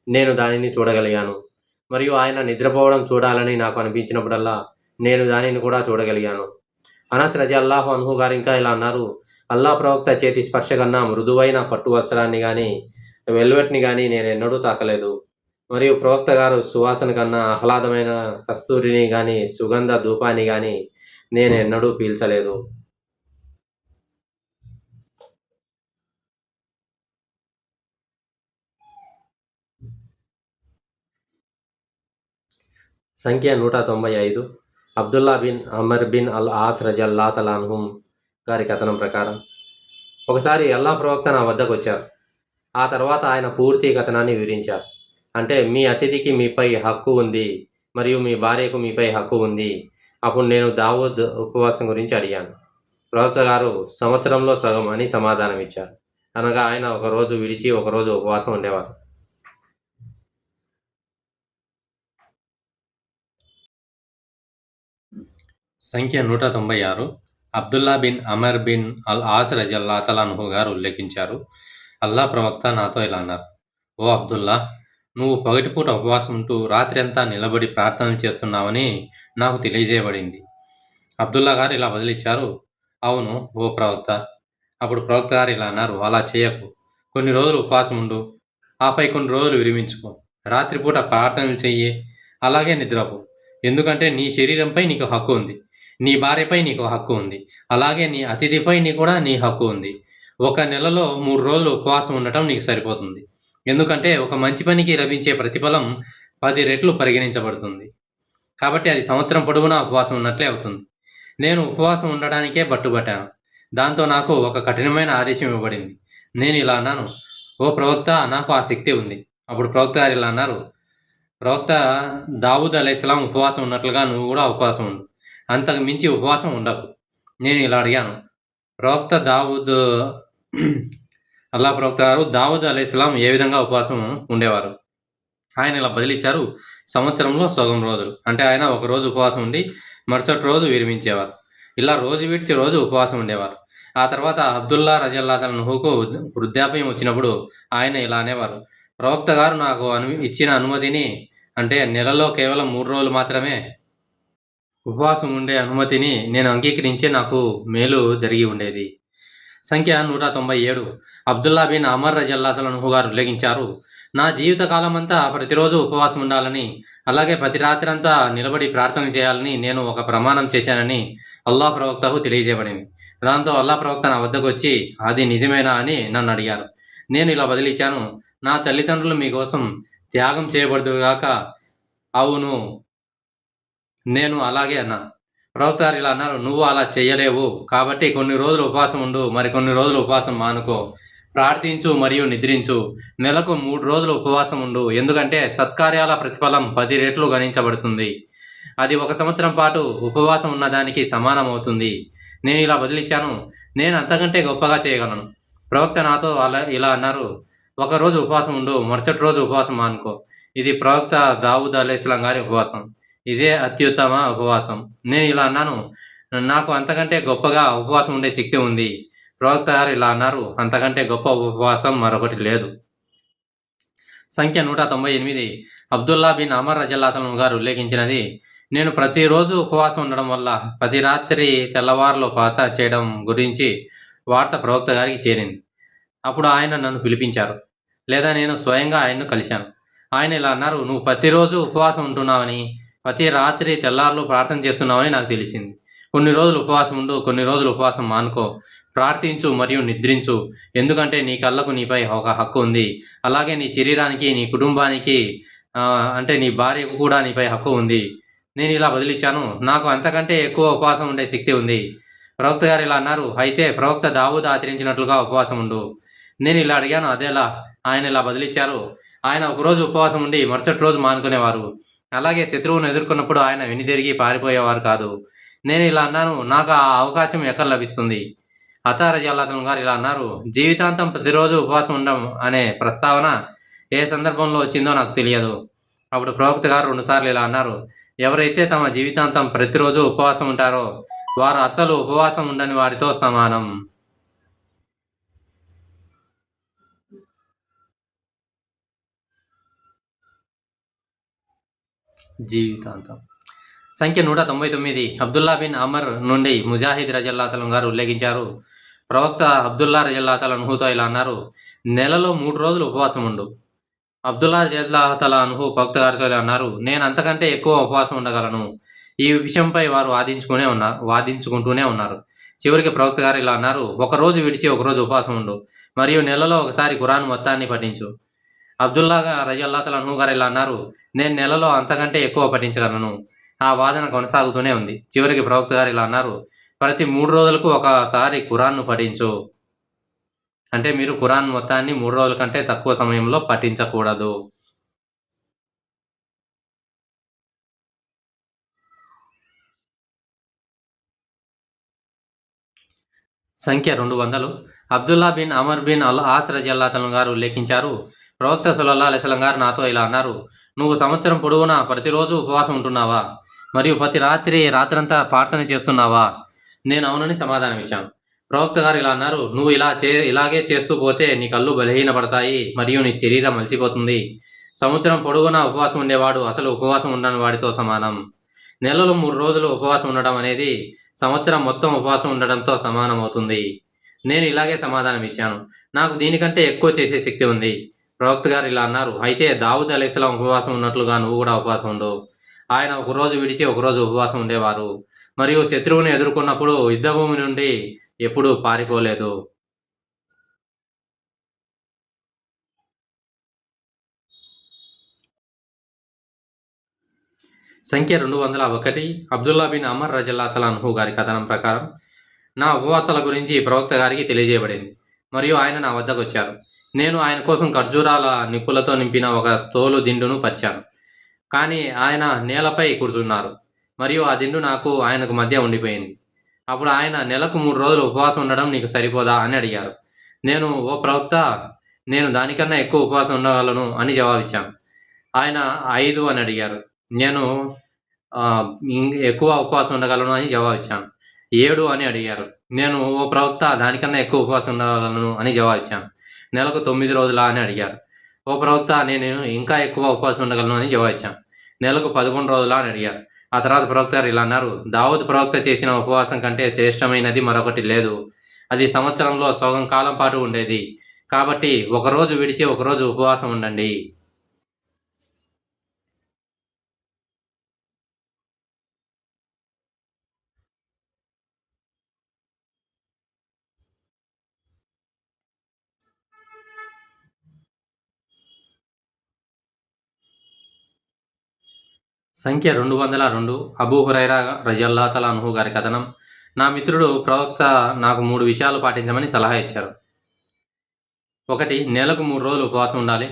నేను దానిని చూడగలిగాను. మరియు ఆయన నిద్రపోవడం చూడాలని నాకు అనిపించినప్పుడల్లా నేను దానిని కూడా చూడగలిగాను. అనస్ రజియల్లాహు అన్హు గారు ఇంకా ఇలా అన్నారు, అల్లా ప్రవక్త చేతి స్పర్శ కన్నా మృదువైన పట్టు వస్త్రాన్ని కానీ వెల్వెట్ని కానీ నేను ఎన్నడూ తాకలేదు. మరియు ప్రవక్త గారు సువాసన కన్నా ఆహ్లాదమైన కస్తూరిని కానీ సుగంధ ధూపాన్ని కానీ నేను ఎన్నడూ పీల్చలేదు. సంఖ్య 195. అబ్దుల్లా బిన్ అమర్ బిన్ అల్ ఆస్ రజియల్లాహు తఆలా అన్హుమ్ గారి కథనం ప్రకారం ఒకసారి అల్లా ప్రవక్త నా వద్దకు వచ్చారు. ఆ తర్వాత ఆయన పూర్తి కథనాన్ని వివరించారు. అంటే మీ అతిథికి మీపై హక్కు ఉంది మరియు మీ భార్యకు మీపై హక్కు ఉంది. అప్పుడు నేను దావూద్ ఉపవాసం గురించి అడిగాను. ప్రవక్త గారు సంవత్సరంలో సగం అని సమాధానం ఇచ్చారు. అనగా ఆయన ఒకరోజు విడిచి ఒకరోజు ఉపవాసం ఉండేవారు. సంఖ్య 196. అబ్దుల్లా బిన్ అమర్ బిన్ అల్ ఆస్ రజియల్లాహు తఆలా అన్హు గారు ఉల్లేఖించారు, అల్లా ప్రవక్త నాతో ఇలా అన్నారు, ఓ అబ్దుల్లా, నువ్వు పగటిపూట ఉపవాసం ఉంటూ రాత్రి అంతా నిలబడి ప్రార్థనలు చేస్తున్నావని నాకు తెలియజేయబడింది. అబ్దుల్లా గారు ఇలా వదిలిచ్చారు, అవును ఓ ప్రవక్త. అప్పుడు ప్రవక్త గారు ఇలా అన్నారు, అలా చేయకు. కొన్ని రోజులు ఉపవాసం ఉండు, ఆపై కొన్ని రోజులు విరమించుకో. రాత్రిపూట ప్రార్థనలు చెయ్యి, అలాగే నిద్రపో. ఎందుకంటే నీ శరీరంపై నీకు హక్కు ఉంది, నీ భార్యపై నీకు హక్కు ఉంది, అలాగే నీ అతిథిపై కూడా నీ హక్కు ఉంది. ఒక నెలలో 3 రోజులు ఉపవాసం ఉండటం నీకు సరిపోతుంది. ఎందుకంటే ఒక మంచి పనికి లభించే ప్రతిఫలం 10 రెట్లు పరిగణించబడుతుంది. కాబట్టి అది సంవత్సరం పొడవునా ఉపవాసం ఉన్నట్లే అవుతుంది. నేను ఉపవాసం ఉండడానికే పట్టుబట్టాను. దాంతో నాకు ఒక కఠినమైన ఆదేశం ఇవ్వబడింది. నేను ఇలా అన్నాను, ఓ ప్రవక్త, నాకు ఆ శక్తి ఉంది. అప్పుడు ప్రవక్త గారు ఇలా అన్నారు, ప్రవక్త దావూద్ అలైహిస్సలాం ఉపవాసం ఉన్నట్లుగా నువ్వు కూడా ఉపవాసం ఉండు. అంతకు మించి ఉపవాసం ఉండకు. నేను ఇలా అడిగాను, ప్రవక్త దావూద్ అల్లా ప్రవక్త గారు దావూద్ అలైహిస్సలాం ఏ విధంగా ఉపవాసం ఉండేవారు? ఆయన ఇలా బదిలిచ్చారు, సంవత్సరంలో సగం రోజులు. అంటే ఆయన ఒక రోజు ఉపవాసం ఉండి మరుసటి రోజు విరమించేవారు. ఇలా రోజు విడిచి రోజు ఉపవాసం ఉండేవారు. ఆ తర్వాత అబ్దుల్లా రజల్లాహు అన్హుకు వృద్ధాప్యం వచ్చినప్పుడు ఆయన ఇలా అనేవారు, ప్రవక్త గారు నాకు ఇచ్చిన అనుమతిని, అంటే నెలలో కేవలం 3 రోజులు మాత్రమే ఉపవాసం ఉండే అనుమతిని నేను అంగీకరించే నాకు మేలు జరిగి ఉండేది. సంఖ్య 197. అబ్దుల్లా బిన్ అమర్ రజల్లాహు అన్హు గారు ఉల్లేఖించారు, నా జీవితకాలమంతా ప్రతిరోజు ఉపవాసం ఉండాలని, అలాగే ప్రతి రాత్రి అంతా నిలబడి ప్రార్థన చేయాలని నేను ఒక ప్రమాణం చేశానని అల్లాహ్ ప్రవక్తకు తెలియజేయబడింది. దాంతో అల్లాహ్ ప్రవక్త నా వద్దకు వచ్చి అది నిజమేనా అని నన్ను అడిగారు. నేను ఇలా బదిలిచ్చాను, నా తల్లిదండ్రులు మీకోసం త్యాగం చేయబడుదుగాక. అవును, నేను అలాగే అన్నాను. ప్రవక్త గారు ఇలా అన్నారు, నువ్వు అలా చెయ్యలేవు, కాబట్టి కొన్ని రోజులు ఉపవాసం ఉండు, మరి కొన్ని రోజులు ఉపవాసం మానుకో. ప్రార్థించు మరియు నిద్రించు. నెలకు 3 రోజులు ఉపవాసం ఉండు, ఎందుకంటే సత్కార్యాల ప్రతిఫలం 10 రెట్లు గణించబడుతుంది. అది 1 సంవత్సరం పాటు ఉపవాసం ఉన్నదానికి సమానమవుతుంది. నేను ఇలా బదిలిచ్చాను, నేను అంతకంటే గొప్పగా చేయగలను. ప్రవక్త నాతో ఇలా అన్నారు, ఒకరోజు ఉపవాసం ఉండు, మరుసటి రోజు ఉపవాసం మానుకో. ఇది ప్రవక్త దావూద్ అలైహిస్సలాం గారి ఉపవాసం. ఇదే అత్యుత్తమ ఉపవాసం. నేను ఇలా అన్నాను, నాకు అంతకంటే గొప్పగా ఉపవాసం ఉండే శక్తి ఉంది. ప్రవక్త గారు ఇలా అన్నారు, అంతకంటే గొప్ప ఉపవాసం మరొకటి లేదు. సంఖ్య 198. అబ్దుల్లా బిన్ అమర్ రజల్లాహు అన్హు గారు ఉల్లేఖించినది, నేను ప్రతిరోజు ఉపవాసం ఉండడం వల్ల ప్రతి రాత్రి తెల్లవారులో ప్రార్థన చేయడం గురించి వార్త ప్రవక్త గారికి చేరింది. అప్పుడు ఆయన నన్ను పిలిపించారు, లేదా నేను స్వయంగా ఆయన్ను కలిశాను. ఆయన ఇలా అన్నారు, నువ్వు ప్రతిరోజు ఉపవాసం ఉంటున్నావని, ప్రతి రాత్రి తెల్లారులు ప్రార్థన చేస్తున్నావని నాకు తెలిసింది. కొన్ని రోజులు ఉపవాసం ఉండు, కొన్ని రోజులు ఉపవాసం మానుకో. ప్రార్థించు మరియు నిద్రించు, ఎందుకంటే నీ కళ్ళకు నీపై ఒక హక్కు ఉంది. అలాగే నీ శరీరానికి, నీ కుటుంబానికి, అంటే నీ భార్యకు కూడా నీపై హక్కు ఉంది. నేను ఇలా బదిలిచ్చాను, నాకు అంతకంటే ఎక్కువ ఉపవాసం ఉండే శక్తి ఉంది. ప్రవక్త గారు ఇలా అన్నారు, అయితే ప్రవక్త దావూద్ ఆచరించినట్లుగా ఉపవాసం ఉండు. నేను ఇలా అడిగాను, అదేలా? ఆయన ఇలా బదిలిచ్చారు, ఆయన ఒకరోజు ఉపవాసం ఉండి మరుసటి రోజు మానుకునేవారు. అలాగే శత్రువును ఎదుర్కొన్నప్పుడు ఆయన వెనుదిరిగి పారిపోయేవారు కాదు. నేను ఇలా అన్నాను, నాకు ఆ అవకాశం ఎక్కడ లభిస్తుంది? అతా రజల్లాహు అన్హు గారు ఇలా అన్నారు, జీవితాంతం ప్రతిరోజు ఉపవాసం ఉండడం అనే ప్రస్తావన ఏ సందర్భంలో వచ్చిందో నాకు తెలియదు. అప్పుడు ప్రవక్త గారు 2 సార్లు ఇలా అన్నారు, ఎవరైతే తమ జీవితాంతం ప్రతిరోజు ఉపవాసం ఉంటారో వారు అసలు ఉపవాసం ఉండని వారితో సమానం. జీవితాంతం. సంఖ్య 199. అబ్దుల్లా బిన్ అమర్ నుండి ముజాహిద్ రజల్లాహు అన్హు గారు ఉల్లేఖించారు, ప్రవక్త అబ్దుల్లా రజల్లాహు అన్హుతో ఇలా అన్నారు, నెలలో 3 రోజులు ఉపవాసం ఉండు. అబ్దుల్లా రజల్లాహు అన్హు ప్రవక్త గారితో ఇలా అన్నారు, నేను అంతకంటే ఎక్కువ ఉపవాసం ఉండగలను. ఈ విషయంపై వారు వాదించుకుంటూనే ఉన్నారు. చివరికి ప్రవక్త గారు ఇలా అన్నారు, ఒకరోజు విడిచి ఒకరోజు ఉపవాసం ఉండు, మరియు నెలలో ఒకసారి ఖురాన్ మొత్తాన్ని పఠించు. అబ్దుల్లా రజల్లాహు అన్హు గారు ఇలా అన్నారు, నేను నెలలో అంతకంటే ఎక్కువ పఠించగలను. ఆ వాదన కొనసాగుతూనే ఉంది. చివరికి ప్రవక్త గారు ఇలా అన్నారు, ప్రతి 3 రోజులకు ఒకసారి ఖురాన్ను పఠించు. అంటే మీరు ఖురాన్ మొత్తాన్ని 3 రోజుల కంటే తక్కువ సమయంలో పఠించకూడదు. సంఖ్య 200. అబ్దుల్లా బిన్ అమర్ బిన్ అల్ ఆస్ రజల్లాహు అన్హు గారు ఉల్లేఖించారు, ప్రవక్త సల్లల్లాహు అలైహి వసల్లం గారు నాతో ఇలా అన్నారు, నువ్వు సంవత్సరం పొడవునా ప్రతిరోజు ఉపవాసం ఉంటున్నావా మరియు ప్రతి రాత్రంతా ప్రార్థన చేస్తున్నావా? నేను అవునని సమాధానం ఇచ్చాను. ప్రవక్త గారు ఇలా అన్నారు, నువ్వు ఇలాగే చేస్తూ పోతే నీ కళ్ళు బలహీనపడతాయి మరియు నీ శరీరం అలసిపోతుంది. సంవత్సరం పొడవునా ఉపవాసం ఉండేవాడు అసలు ఉపవాసం ఉండని వాడితో సమానం. నెలలో 3 రోజులు ఉపవాసం ఉండడం అనేది సంవత్సరం మొత్తం ఉపవాసం ఉండడంతో సమానం అవుతుంది. నేను ఇలాగే సమాధానం ఇచ్చాను, నాకు దీనికంటే ఎక్కువ చేసే శక్తి ఉంది. ప్రవక్త గారు ఇలా అన్నారు, అయితే దావూద్ అలైహిస్సలాం ఉపవాసం ఉన్నట్లుగా నువ్వు కూడా ఉపవాసం ఉండు. ఆయన ఒకరోజు విడిచి ఒకరోజు ఉపవాసం ఉండేవారు మరియు శత్రువుని ఎదుర్కొన్నప్పుడు యుద్ధభూమి నుండి ఎప్పుడూ పారిపోలేదు. సంఖ్య 201 అబ్దుల్లా బిన్ అమర్ రజల్లాహు అన్హు గారి కథనం ప్రకారం నా ఉపవాసాల గురించి ప్రవక్త గారికి తెలియజేయబడింది మరియు ఆయన నా వద్దకు వచ్చారు. నేను ఆయన కోసం ఖర్జూరాల నిప్పులతో నింపిన ఒక తోలు దిండును పరిచాను. కానీ ఆయన నేలపై కూర్చున్నారు మరియు ఆ దిండు నాకు ఆయనకు మధ్య ఉండిపోయింది. అప్పుడు ఆయన నెలకు 3 రోజులు ఉపవాసం ఉండడం నీకు సరిపోదా అని అడిగారు. నేను ఓ ప్రవక్త, నేను దానికన్నా ఎక్కువ ఉపవాసం ఉండగలను అని జవాబిచ్చాను. ఆయన 5 అని అడిగారు. నేను ఎక్కువ ఉపవాసం ఉండగలను అని జవాబిచ్చాను. 7 అని అడిగారు. నేను ఓ ప్రవక్త, దానికన్నా ఎక్కువ ఉపవాసం ఉండగలను అని జవాబిచ్చాను. నెలకు 9 రోజులా అని అడిగారు. ఓ ప్రవక్త, నేను ఇంకా ఎక్కువ ఉపవాసం ఉండగలను అని జవాబిచ్చాను. నెలకు 11 రోజులా అని అడిగారు. ఆ తర్వాత ప్రవక్త గారు ఇలా అన్నారు, దావూద్ ప్రవక్త చేసిన ఉపవాసం కంటే శ్రేష్టమైనది మరొకటి లేదు. అది సంవత్సరంలో సగం కాలం పాటు ఉండేది. కాబట్టి ఒకరోజు విడిచి ఒకరోజు ఉపవాసం ఉండండి. సంఖ్య 202 అబూ హురైరా రజల్లాహు అన్హు గారి కథనం. నా మిత్రుడు ప్రవక్త నాకు 3 విషయాలు పాటించమని సలహా ఇచ్చారు. 1. నెలకు 3 రోజులు ఉపవాసం ఉండాలి.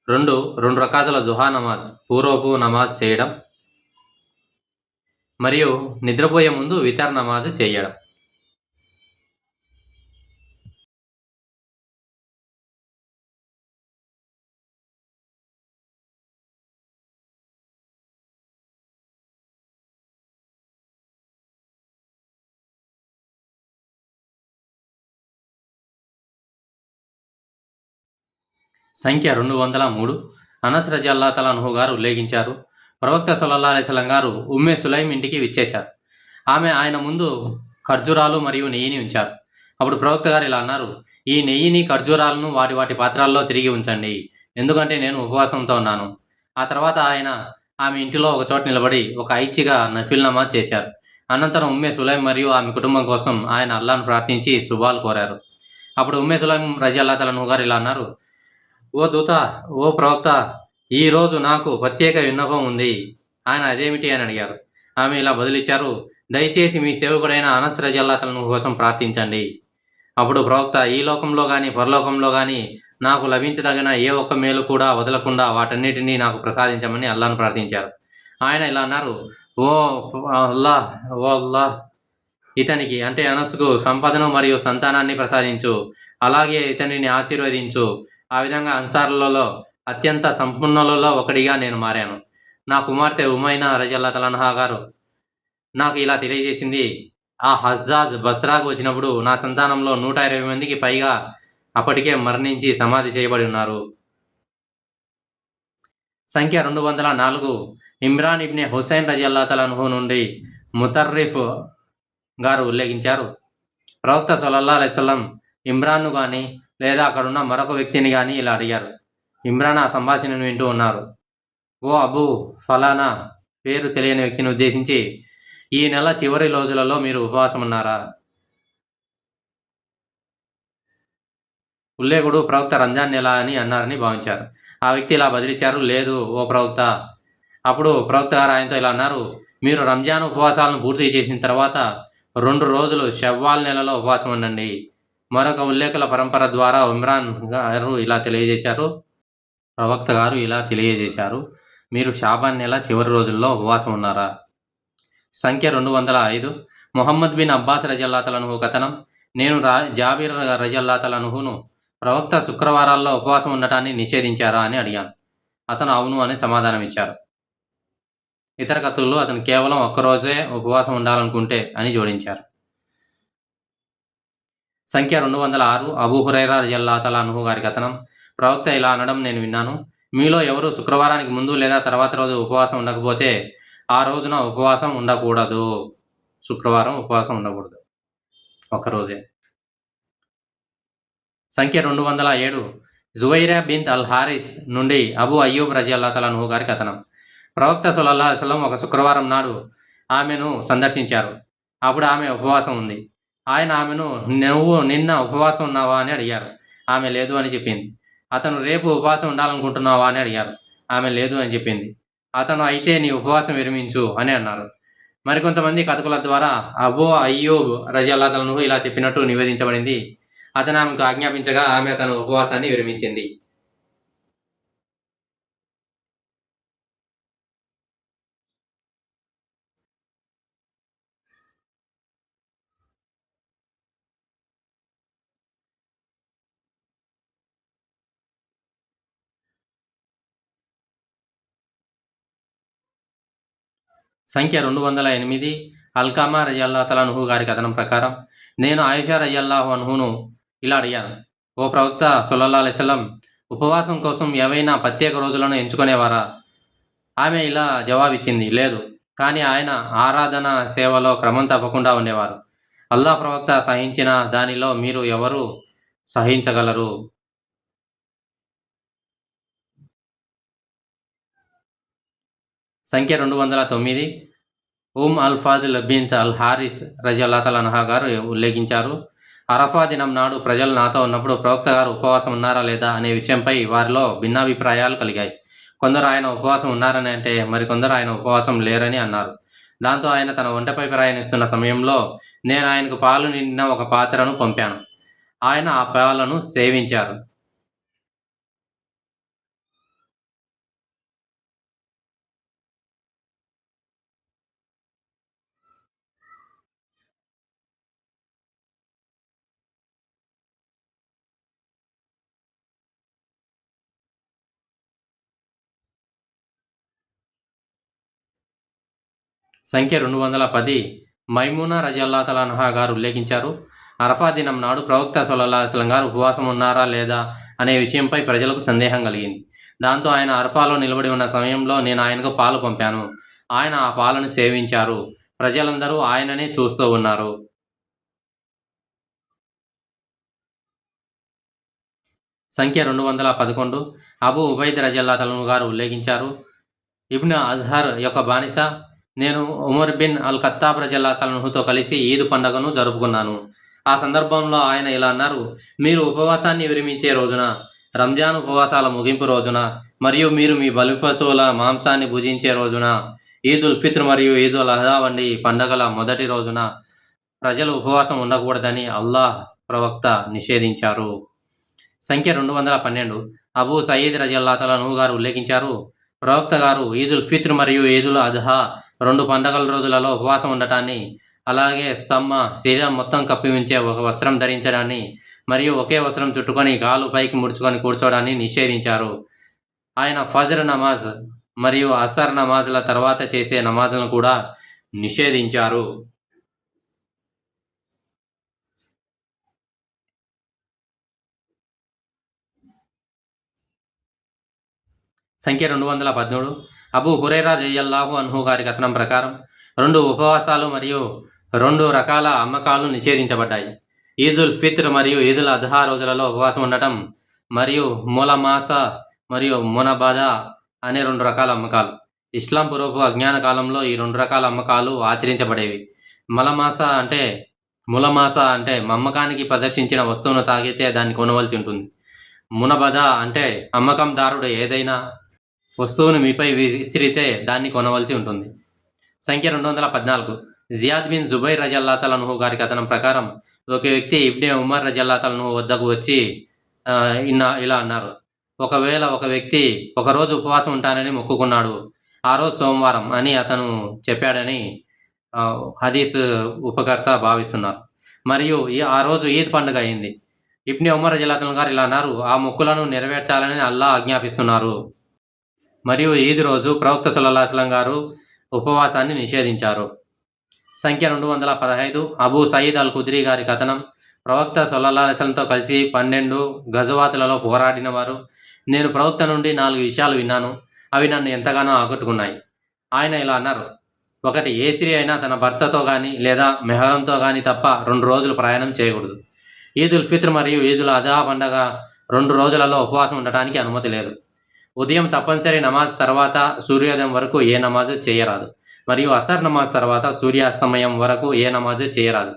2 రకాతుల దుహా నమాజ్, పూర్వపు నమాజ్ చేయడం మరియు నిద్రపోయే ముందు వితర్ నమాజ్ చేయడం. సంఖ్య 203 అనస్ రజల్లాహు అన్హు గారు ఉల్లేఖించారు, ప్రవక్త సల్లల్లాహు అలైహి వసల్లం గారు ఉమ్మే సులైం ఇంటికి విచ్చేశారు. ఆమె ఆయన ముందు ఖర్జూరాలు మరియు నెయ్యిని ఉంచారు. అప్పుడు ప్రవక్త గారు ఇలా అన్నారు, ఈ నెయ్యిని ఖర్జూరాలను వాటి వాటి పాత్రల్లో తిరిగి ఉంచండి, ఎందుకంటే నేను ఉపవాసంతో ఉన్నాను. ఆ తర్వాత ఆయన ఆమె ఇంటిలో ఒక చోట నిలబడి ఒక ఐచ్ఛిగా నఫిల్ నమాజ్ చేశారు. అనంతరం ఉమ్మే సులైం మరియు ఆమె కుటుంబం కోసం ఆయన అల్లాను ప్రార్థించి శుభాలు కోరారు. అప్పుడు ఉమ్మే సులైం రజల్లాహు అన్హు గారు ఇలా అన్నారు, ఓ దూత, ఓ ప్రవక్త, ఈరోజు నాకు ప్రత్యేక విన్నపం ఉంది. ఆయన అదేమిటి అని అడిగారు. ఆమె ఇలా బదులిచ్చారు, దయచేసి మీ సేవకుడైన అనస్ రజల్లాహు కోసం ప్రార్థించండి. అప్పుడు ప్రవక్త, ఈ లోకంలో కానీ పరలోకంలో కానీ నాకు లభించదగిన ఏ ఒక్క మేలు కూడా వదలకుండా వాటన్నిటినీ నాకు ప్రసాదించమని అల్లాను ప్రార్థించారు. ఆయన ఇలా అన్నారు, ఓ అల్లాహ్, ఇతనికి అంటే అనస్కు సంపదను మరియు సంతానాన్ని ప్రసాదించు, అలాగే ఇతనిని ఆశీర్వదించు. ఆ విధంగా అన్సారులలో అత్యంత సంపన్నులలో ఒకటిగా నేను మారాను. నా కుమార్తె ఉమైనా రజల్లాహు అన్హా గారు నాకు ఇలా తెలియజేసింది, ఆ హజ్జాజ్ బస్రాకు వచ్చినప్పుడు నా సంతానంలో 120 మందికి పైగా అప్పటికే మరణించి సమాధి చేయబడి ఉన్నారు. సంఖ్య 204 ఇమ్రాన్ ఇబ్నే హుసైన్ రజల్లాహు అన్హు నుండి ముతర్రిఫ్ గారు ఉల్లేఖించారు, ప్రవక్త సల్లల్లాహు అలైహి వసల్లం ఇమ్రాన్ను కానీ లేదా అక్కడున్న మరొక వ్యక్తిని కానీ ఇలా అడిగారు. ఇమ్రాన్ ఆ సంభాషణను వింటూ ఉన్నారు. ఓ అబూ ఫలానా పేరు తెలియని వ్యక్తిని ఉద్దేశించి, ఈ నెల చివరి రోజులలో మీరు ఉపవాసం ఉన్నారా? ఉల్లేఖుడు ప్రవక్త రంజాన్ నెల అని అన్నారని భావించారు. ఆ వ్యక్తి ఇలా బదిలిచ్చారు, లేదు ఓ ప్రవక్త. అప్పుడు ప్రవక్త గారు ఆయనతో ఇలా అన్నారు, మీరు రంజాన్ ఉపవాసాలను పూర్తి చేసిన తర్వాత 2 రోజులు షవ్వాల్ నెలలో ఉపవాసం ఉండండి. మరొక ఉల్లేఖల పరంపర ద్వారా ఇమ్రాన్ గారు ఇలా తెలియజేశారు, ప్రవక్త గారు ఇలా తెలియజేశారు, మీరు షాబాన్ నెల చివరి రోజుల్లో ఉపవాసం ఉన్నారా? సంఖ్య 205 ముహమ్మద్ బిన్ అబ్బాస్ రజల్లాహు అన్హు కథనం. నేను జాబిర్ రజల్లాహు అన్హును ప్రవక్త శుక్రవారాల్లో ఉపవాసం ఉండటాన్ని నిషేధించారా అని అడిగాను. అతను అవును అని సమాధానం ఇచ్చారు. ఇతర కథల్లో అతను కేవలం ఒక్కరోజే ఉపవాసం ఉండాలనుకుంటే అని జోడించారు. సంఖ్య 206 అబూ హురైరా రజల్లాహు అన్హు గారి కథనం. ప్రవక్త ఇలా అనడం నేను విన్నాను, మీలో ఎవరు శుక్రవారానికి ముందు లేదా తర్వాత రోజు ఉపవాసం ఉండకపోతే ఆ రోజున ఉపవాసం ఉండకూడదు. శుక్రవారం ఉపవాసం ఉండకూడదు, ఒక్కరోజే. సంఖ్య 207 జువైరా బిన్త్ అల్ హారిస్ నుండి అబూ అయ్యూబ్ రజల్లాహు అన్హు గారి కథనం. ప్రవక్త సల్లల్లాహు అలైహి వసల్లం ఒక శుక్రవారం నాడు ఆమెను సందర్శించారు. అప్పుడు ఆమె ఉపవాసం ఉంది. ఆయన ఆమెను, నువ్వు నిన్న ఉపవాసం ఉన్నావా అని అడిగారు. ఆమె లేదు అని చెప్పింది. అతను రేపు ఉపవాసం ఉండాలనుకుంటున్నావా అని అడిగారు. ఆమె లేదు అని చెప్పింది. అతను అయితే నీ ఉపవాసం విరమించు అని అన్నారు. మరికొంతమంది కథకుల ద్వారా అబూ అయ్యూబ్ రజియల్లాహు అన్హు ఇలా చెప్పినట్టు నివేదించబడింది. అతను ఆమెకు ఆజ్ఞాపించగా ఆమె తన ఉపవాసాన్ని విరమించింది. సంఖ్య 208 అల్కామా రజియల్లాహు అన్హు గారి కథనం ప్రకారం నేను ఆయిషా రజియల్లాహు అన్హును ఇలా అడిగాను, ఓ ప్రవక్త సల్లల్లాహు అలైహి వసల్లం, ఉపవాసం కోసం ఏవైనా ప్రత్యేక రోజులను ఎంచుకునేవారా? ఆమె ఇలా జవాబిచ్చింది, లేదు, కానీ ఆయన ఆరాధన సేవలో క్రమం తప్పకుండా ఉండేవారు. అల్లాహ్ ప్రవక్త సహించిన దానిలో మీరు ఎవరు సహించగలరు? సంఖ్య 209 అల్ ఫాదిల్ బిన్త్ అల్ హారిస్ రజియల్లాహు అన్హా గారు ఉల్లేఖించారు, అరఫా దినం నాడు ప్రజలు నాతో ఉన్నప్పుడు ప్రవక్త గారు ఉపవాసం ఉన్నారా లేదా అనే విషయంపై వారిలో భిన్నాభిప్రాయాలు కలిగాయి. కొందరు ఆయన ఉపవాసం ఉన్నారని అంటే మరికొందరు ఆయన ఉపవాసం లేరని అన్నారు. దాంతో ఆయన తన ఒంటెపై ప్రయాణిస్తున్న సమయంలో నేను ఆయనకు పాలు నిండిన ఒక పాత్రను పంపాను. ఆయన ఆ పాలను సేవించారు. సంఖ్య 210 మైమూనా రజియల్లాహు అన్హా గారు ఉల్లేఖించారు, అరఫా దినం నాడు ప్రవక్త సల్లల్లాహు అలైహి వసల్లం గారు ఉపవాసం ఉన్నారా లేదా అనే విషయంపై ప్రజలకు సందేహం కలిగింది. దాంతో ఆయన అరఫాలో నిలబడి ఉన్న సమయంలో నేను ఆయనకు పాలు పంపాను. ఆయన ఆ పాలను సేవించారు. ప్రజలందరూ ఆయననే చూస్తూ ఉన్నారు. సంఖ్య 211 అబూ ఉబైద్ రజియల్లాహు అన్హు గారు ఉల్లేఖించారు, ఇబ్న్ అజ్హర్ యొక్క బానిస నేను ఉమర్ బిన్ అల్ ఖత్తాబ్ రజియల్లాహు అన్హుతో కలిసి ఈద్ పండుగను జరుపుకున్నాను. ఆ సందర్భంలో ఆయన ఇలా అన్నారు, మీరు ఉపవాసాన్ని విరమించే రోజున, రంజాన్ ఉపవాసాల ముగింపు రోజున మరియు మీరు మీ బలిపశువుల మాంసాన్ని భుజించే రోజున, ఈద్ ఉల్ ఫిత్ర్ మరియు ఈద్ ఉల్ అజా వంటి పండుగల మొదటి రోజున ప్రజలు ఉపవాసం ఉండకూడదని అల్లాహ్ ప్రవక్త నిషేధించారు. సంఖ్య 212 అబూ సయీద్ రజియల్లాహు అన్హు గారు ఉల్లేఖించారు, ప్రవక్త గారు ఈద్ ఉల్ ఫిత్ర్ మరియు ఈద్ ఉల్ అద్హా రెండు పండగల రోజులలో ఉపవాసం ఉండటాన్ని, అలాగే శరీరం మొత్తం కప్పి ఉంచే ఒక వస్త్రం ధరించడాన్ని మరియు ఒకే వస్త్రం చుట్టుకొని కాలు పైకి ముడుచుకొని కూర్చోవడాన్ని నిషేధించారు. ఆయన ఫజ్ర్ నమాజ్ మరియు అసర్ నమాజ్ల తర్వాత చేసే నమాజ్లను కూడా నిషేధించారు. సంఖ్య 213 అబూ హురైరా రలియల్లాహు అన్హు గారి కథనం ప్రకారం 2 ఉపవాసాలు మరియు 2 రకాల అమ్మకాలు నిషేధించబడ్డాయి. ఈద్ ఉల్ ఫిత్ర్ మరియు ఈద్ ఉల్ అద్హా రోజులలో ఉపవాసం ఉండటం మరియు మూలమాస మరియు మునబద అనే 2 రకాల అమ్మకాలు. ఇస్లాం పూర్వపు అజ్ఞాన కాలంలో ఈ 2 రకాల అమ్మకాలు ఆచరించబడేవి. మూలమాస అంటే అమ్మకానికి ప్రదర్శించిన వస్తువును తాగితే దాన్ని కొనవలసి ఉంటుంది. మునబద అంటే అమ్మకందారుడు ఏదైనా వస్తువును మీపై విసిరితే దాన్ని కొనవలసి ఉంటుంది. సంఖ్య 214 జియాద్ బిన్ జుబైర్ రజియల్లాహు అన్హు గారి కథనం ప్రకారం ఒక వ్యక్తి ఇబ్నే ఉమర్ రజియల్లాహు అన్హు వద్దకు వచ్చి ఇలా అన్నారు, ఒకవేళ ఒక వ్యక్తి ఒకరోజు ఉపవాసం ఉంటానని మొక్కుకున్నాడు, ఆ రోజు సోమవారం అని అతను చెప్పాడని హదీస్ ఉపకర్త భావిస్తున్నారు. మరియు ఆ రోజు ఈద్ పండుగ అయింది. ఇబ్నే ఉమర్ రజియల్లాహు అన్హు గారు ఇలా అన్నారు, ఆ మొక్కులను నెరవేర్చాలని అల్లాహ్ ఆజ్ఞాపిస్తున్నారు. మరియు ఈద్ రోజు ప్రవక్త సల్లల్లాహు అలైహి వసల్లం గారు ఉపవాసాన్ని నిషేధించారు. సంఖ్య 215 అబూ సయీద్ అల్ ఖుద్రీ గారి కథనం, ప్రవక్త సల్లల్లాహు అలైహి వసల్లంతో కలిసి 12 గజవాతులలో పోరాడిన వారు, నేను ప్రవక్త నుండి 4 విషయాలు విన్నాను, అవి నన్ను ఎంతగానో ఆకట్టుకున్నాయి. ఆయన ఇలా అన్నారు, ఒకటి, ఏ స్త్రీ అయినా తన భర్తతో కానీ లేదా మెహరంతో కానీ తప్ప 2 రోజులు ప్రయాణం చేయకూడదు. ఈద్ ఉల్ ఫిత్ర్ మరియు ఈద్ ఉల్ అద్హా పండుగ 2 రోజులలో ఉపవాసం ఉండటానికి అనుమతి లేదు. ఉదయం తప్పనిసరి నమాజ్ తర్వాత సూర్యోదయం వరకు ఏ నమాజు చేయరాదు మరియు అసర్ నమాజ్ తర్వాత సూర్యాస్తమయం వరకు ఏ నమాజు చేయరాదు.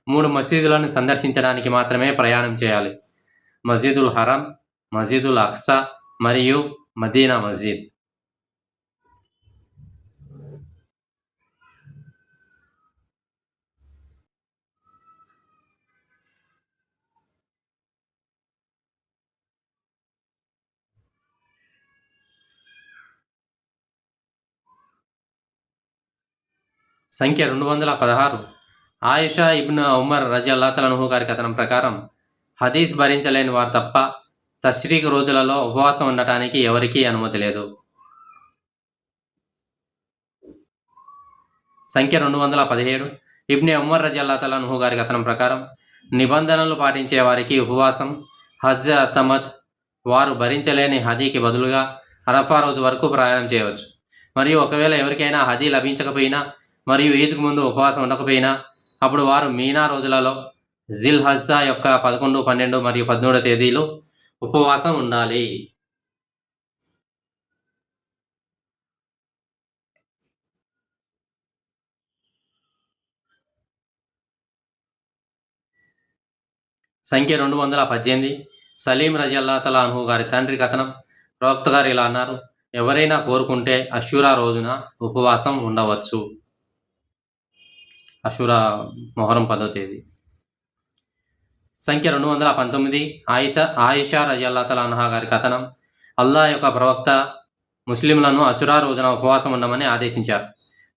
3 మసీదులను సందర్శించడానికి మాత్రమే ప్రయాణం చేయాలి. మస్జిదుల్ హరం, మస్జిదుల్ అక్సా మరియు మదీనా మస్జిద్. సంఖ్య 216. ఆయిషా ఇబ్న్ ఉమర్ రజియల్లాహు గారి కథనం ప్రకారం హదీస్ భరించలేని వారు తప్ప తష్రీక్ రోజులలో ఉపవాసం ఉండటానికి ఎవరికీ అనుమతి లేదు. సంఖ్య 217. ఇబ్న్ ఉమర్ రజియల్లాహు గారి కథనం ప్రకారం నిబంధనలు పాటించే వారికి ఉపవాసం హజ్ తమద్ వారు భరించలేని హదీకి బదులుగా అరఫా రోజు వరకు ప్రయాణం చేయవచ్చు. మరియు ఒకవేళ ఎవరికైనా హదీ లభించకపోయినా మరియు ఈద్కు ముందు ఉపవాసం ఉండకపోయినా అప్పుడు వారు మీనా రోజులలో జిల్ హజ్జా యొక్క 11, 12 మరియు 13 తేదీలు ఉపవాసం ఉండాలి. సంఖ్య 218. సలీం రజియల్లాహు గారి తండ్రి కథనం ప్రవక్త గారు ఇలా అన్నారు: ఎవరైనా కోరుకుంటే అషూరా రోజున ఉపవాసం ఉండవచ్చు. అషూరా మొహరం 10వ తేదీ. సంఖ్య 219. ఆయిషా రజియల్లాహు అన్హా గారి కథనం అల్లా యొక్క ప్రవక్త ముస్లింలను అషూరా రోజున ఉపవాసం ఉండమని ఆదేశించారు.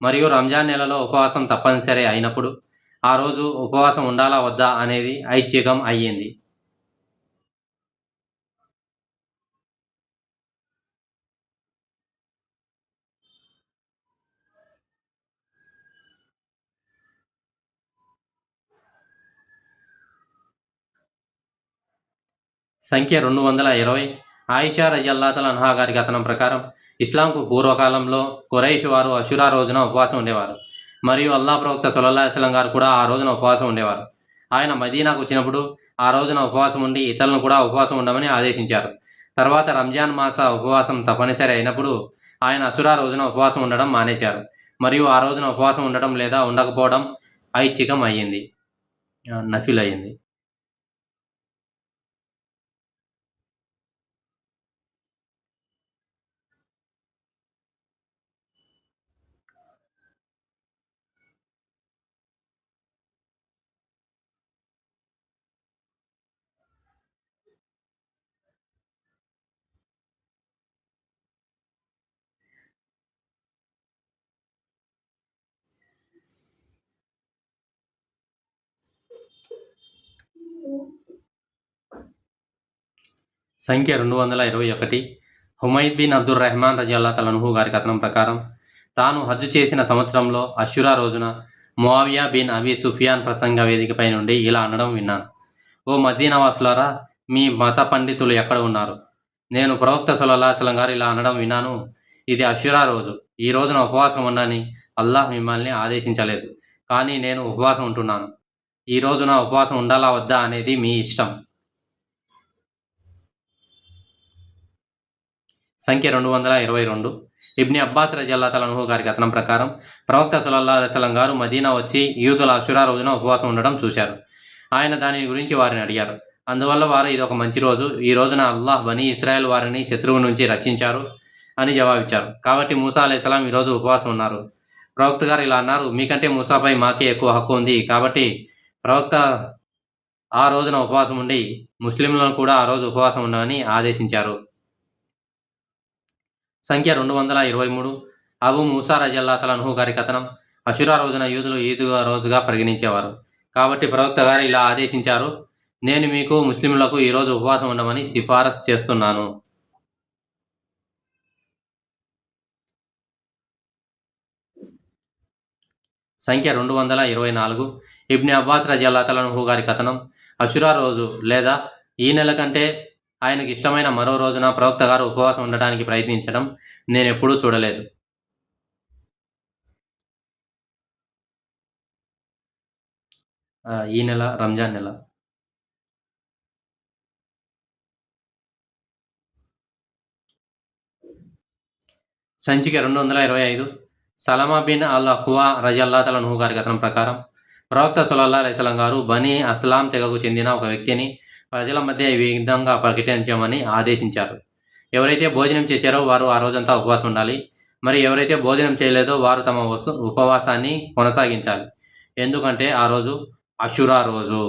మరియు రంజాన్ నెలలో ఉపవాసం తప్పనిసరి అయినప్పుడు ఆ రోజు ఉపవాసం ఉండాలా వద్దా అనేది ఐచ్ఛికం అయ్యింది. సంఖ్య 220. ఆయిషా రజియల్లాహు అన్హా గారి కథనం ప్రకారం ఇస్లాంకు పూర్వకాలంలో ఖురైష్ వారు అషూరా రోజున ఉపవాసం ఉండేవారు. మరియు అల్లా ప్రవక్త సల్లల్లాహు అలైహి వసల్లం గారు కూడా ఆ రోజున ఉపవాసం ఉండేవారు. ఆయన మదీనాకు వచ్చినప్పుడు ఆ రోజున ఉపవాసం ఉండి ఇతరులను కూడా ఉపవాసం ఉండమని ఆదేశించారు. తర్వాత రంజాన్ మాస ఉపవాసం తప్పనిసరి అయినప్పుడు ఆయన అషూరా రోజున ఉపవాసం ఉండడం మానేశారు. మరియు ఆ రోజున ఉపవాసం ఉండటం లేదా ఉండకపోవడం ఐచ్ఛికం అయ్యింది, నఫిల్ అయ్యింది. సంఖ్య 221. హుమైద్ బిన్ అబ్దుర్ రెహమాన్ రజియల్లాహు అన్హు గారి కథనం ప్రకారం తాను హజ్జు చేసిన సంవత్సరంలో అషూరా రోజున ముఆవియా బిన్ అబీ సుఫియాన్ ప్రసంగ వేదికపై నుండి ఇలా అనడం విన్నాను: ఓ మదీనావాసులారా, మీ మత పండితులు ఎక్కడ ఉన్నారు? నేను ప్రవక్త సల్లల్లాహు అలైహి వసల్లం గారు ఇలా అనడం విన్నాను: ఇది అషూరా రోజు, ఈ రోజున ఉపవాసం ఉండని అల్లాహ్ మిమ్మల్ని ఆదేశించలేదు, కానీ నేను ఉపవాసం ఉంటున్నాను. ఈ రోజున ఉపవాసం ఉండాలా వద్దా అనేది మీ ఇష్టం. సంఖ్య 222. ఇబ్ని అబ్బాస్ రజియల్లాహు అన్హు గారి కథనం ప్రకారం ప్రవక్త సల్లల్లాహు అలైహి వసల్లం గారు మదీనా వచ్చి యూదుల అషూరా రోజున ఉపవాసం ఉండడం చూశారు. ఆయన దాని గురించి వారిని అడిగారు. అందువల్ల వారు ఇది ఒక మంచి రోజు, ఈ రోజున అల్లాహ్ బనీ ఇస్రాయేల్ వారిని శత్రువు నుంచి రక్షించారు అని జవాబిచ్చారు. కాబట్టి మూసా అలైహిస్సలాం ఈరోజు ఉపవాసం ఉన్నారు. ప్రవక్త గారు ఇలా అన్నారు: మీకంటే మూసాపై మాకే ఎక్కువ హక్కు ఉంది. కాబట్టి ప్రవక్త ఆ రోజున ఉపవాసం ఉండి ముస్లింలను కూడా ఆ రోజు ఉపవాసం ఉండమని ఆదేశించారు. సంఖ్య 223. అబూ మూసా రజియల్లాహు అన్హు గారి కథనం అషూరా రోజున యూదులు ఈదుగా రోజుగా పరిగణించేవారు. కాబట్టి ప్రవక్త గారు ఇలా ఆదేశించారు: నేను మీకు ముస్లింలకు ఈరోజు ఉపవాసం ఉండమని సిఫారసు చేస్తున్నాను. సంఖ్య 224. ఇబ్ని అబ్బాస్ రజియల్లాహు అన్హు గారి కథనం అషూరా రోజు లేదా ఈ నెల కంటే ఆయనకు ఇష్టమైన మరో రోజున ప్రవక్త గారు ఉపవాసం ఉండటానికి ప్రయత్నించడం నేను ఎప్పుడూ చూడలేదు. ఈ నెల రంజాన్ నెల. సంచిక 225. సలమా బిన్ అల్ అక్వా రజియల్లాహు అన్హు గారి కథనం ప్రకారం ప్రవక్త సల్లల్లాహు అలైహి వసల్లం గారు బనీ అస్లాం తెగకు చెందిన ఒక వ్యక్తిని ప్రజల మధ్య ఈ విధంగా ప్రకటించమని ఆదేశించారు: ఎవరైతే భోజనం చేశారో వారు ఆ రోజంతా ఉపవాసం ఉండాలి. మరి ఎవరైతే భోజనం చేయలేదో వారు తమ ఉపవాసాన్ని కొనసాగించాలి, ఎందుకంటే ఆ రోజు అషూరా రోజు.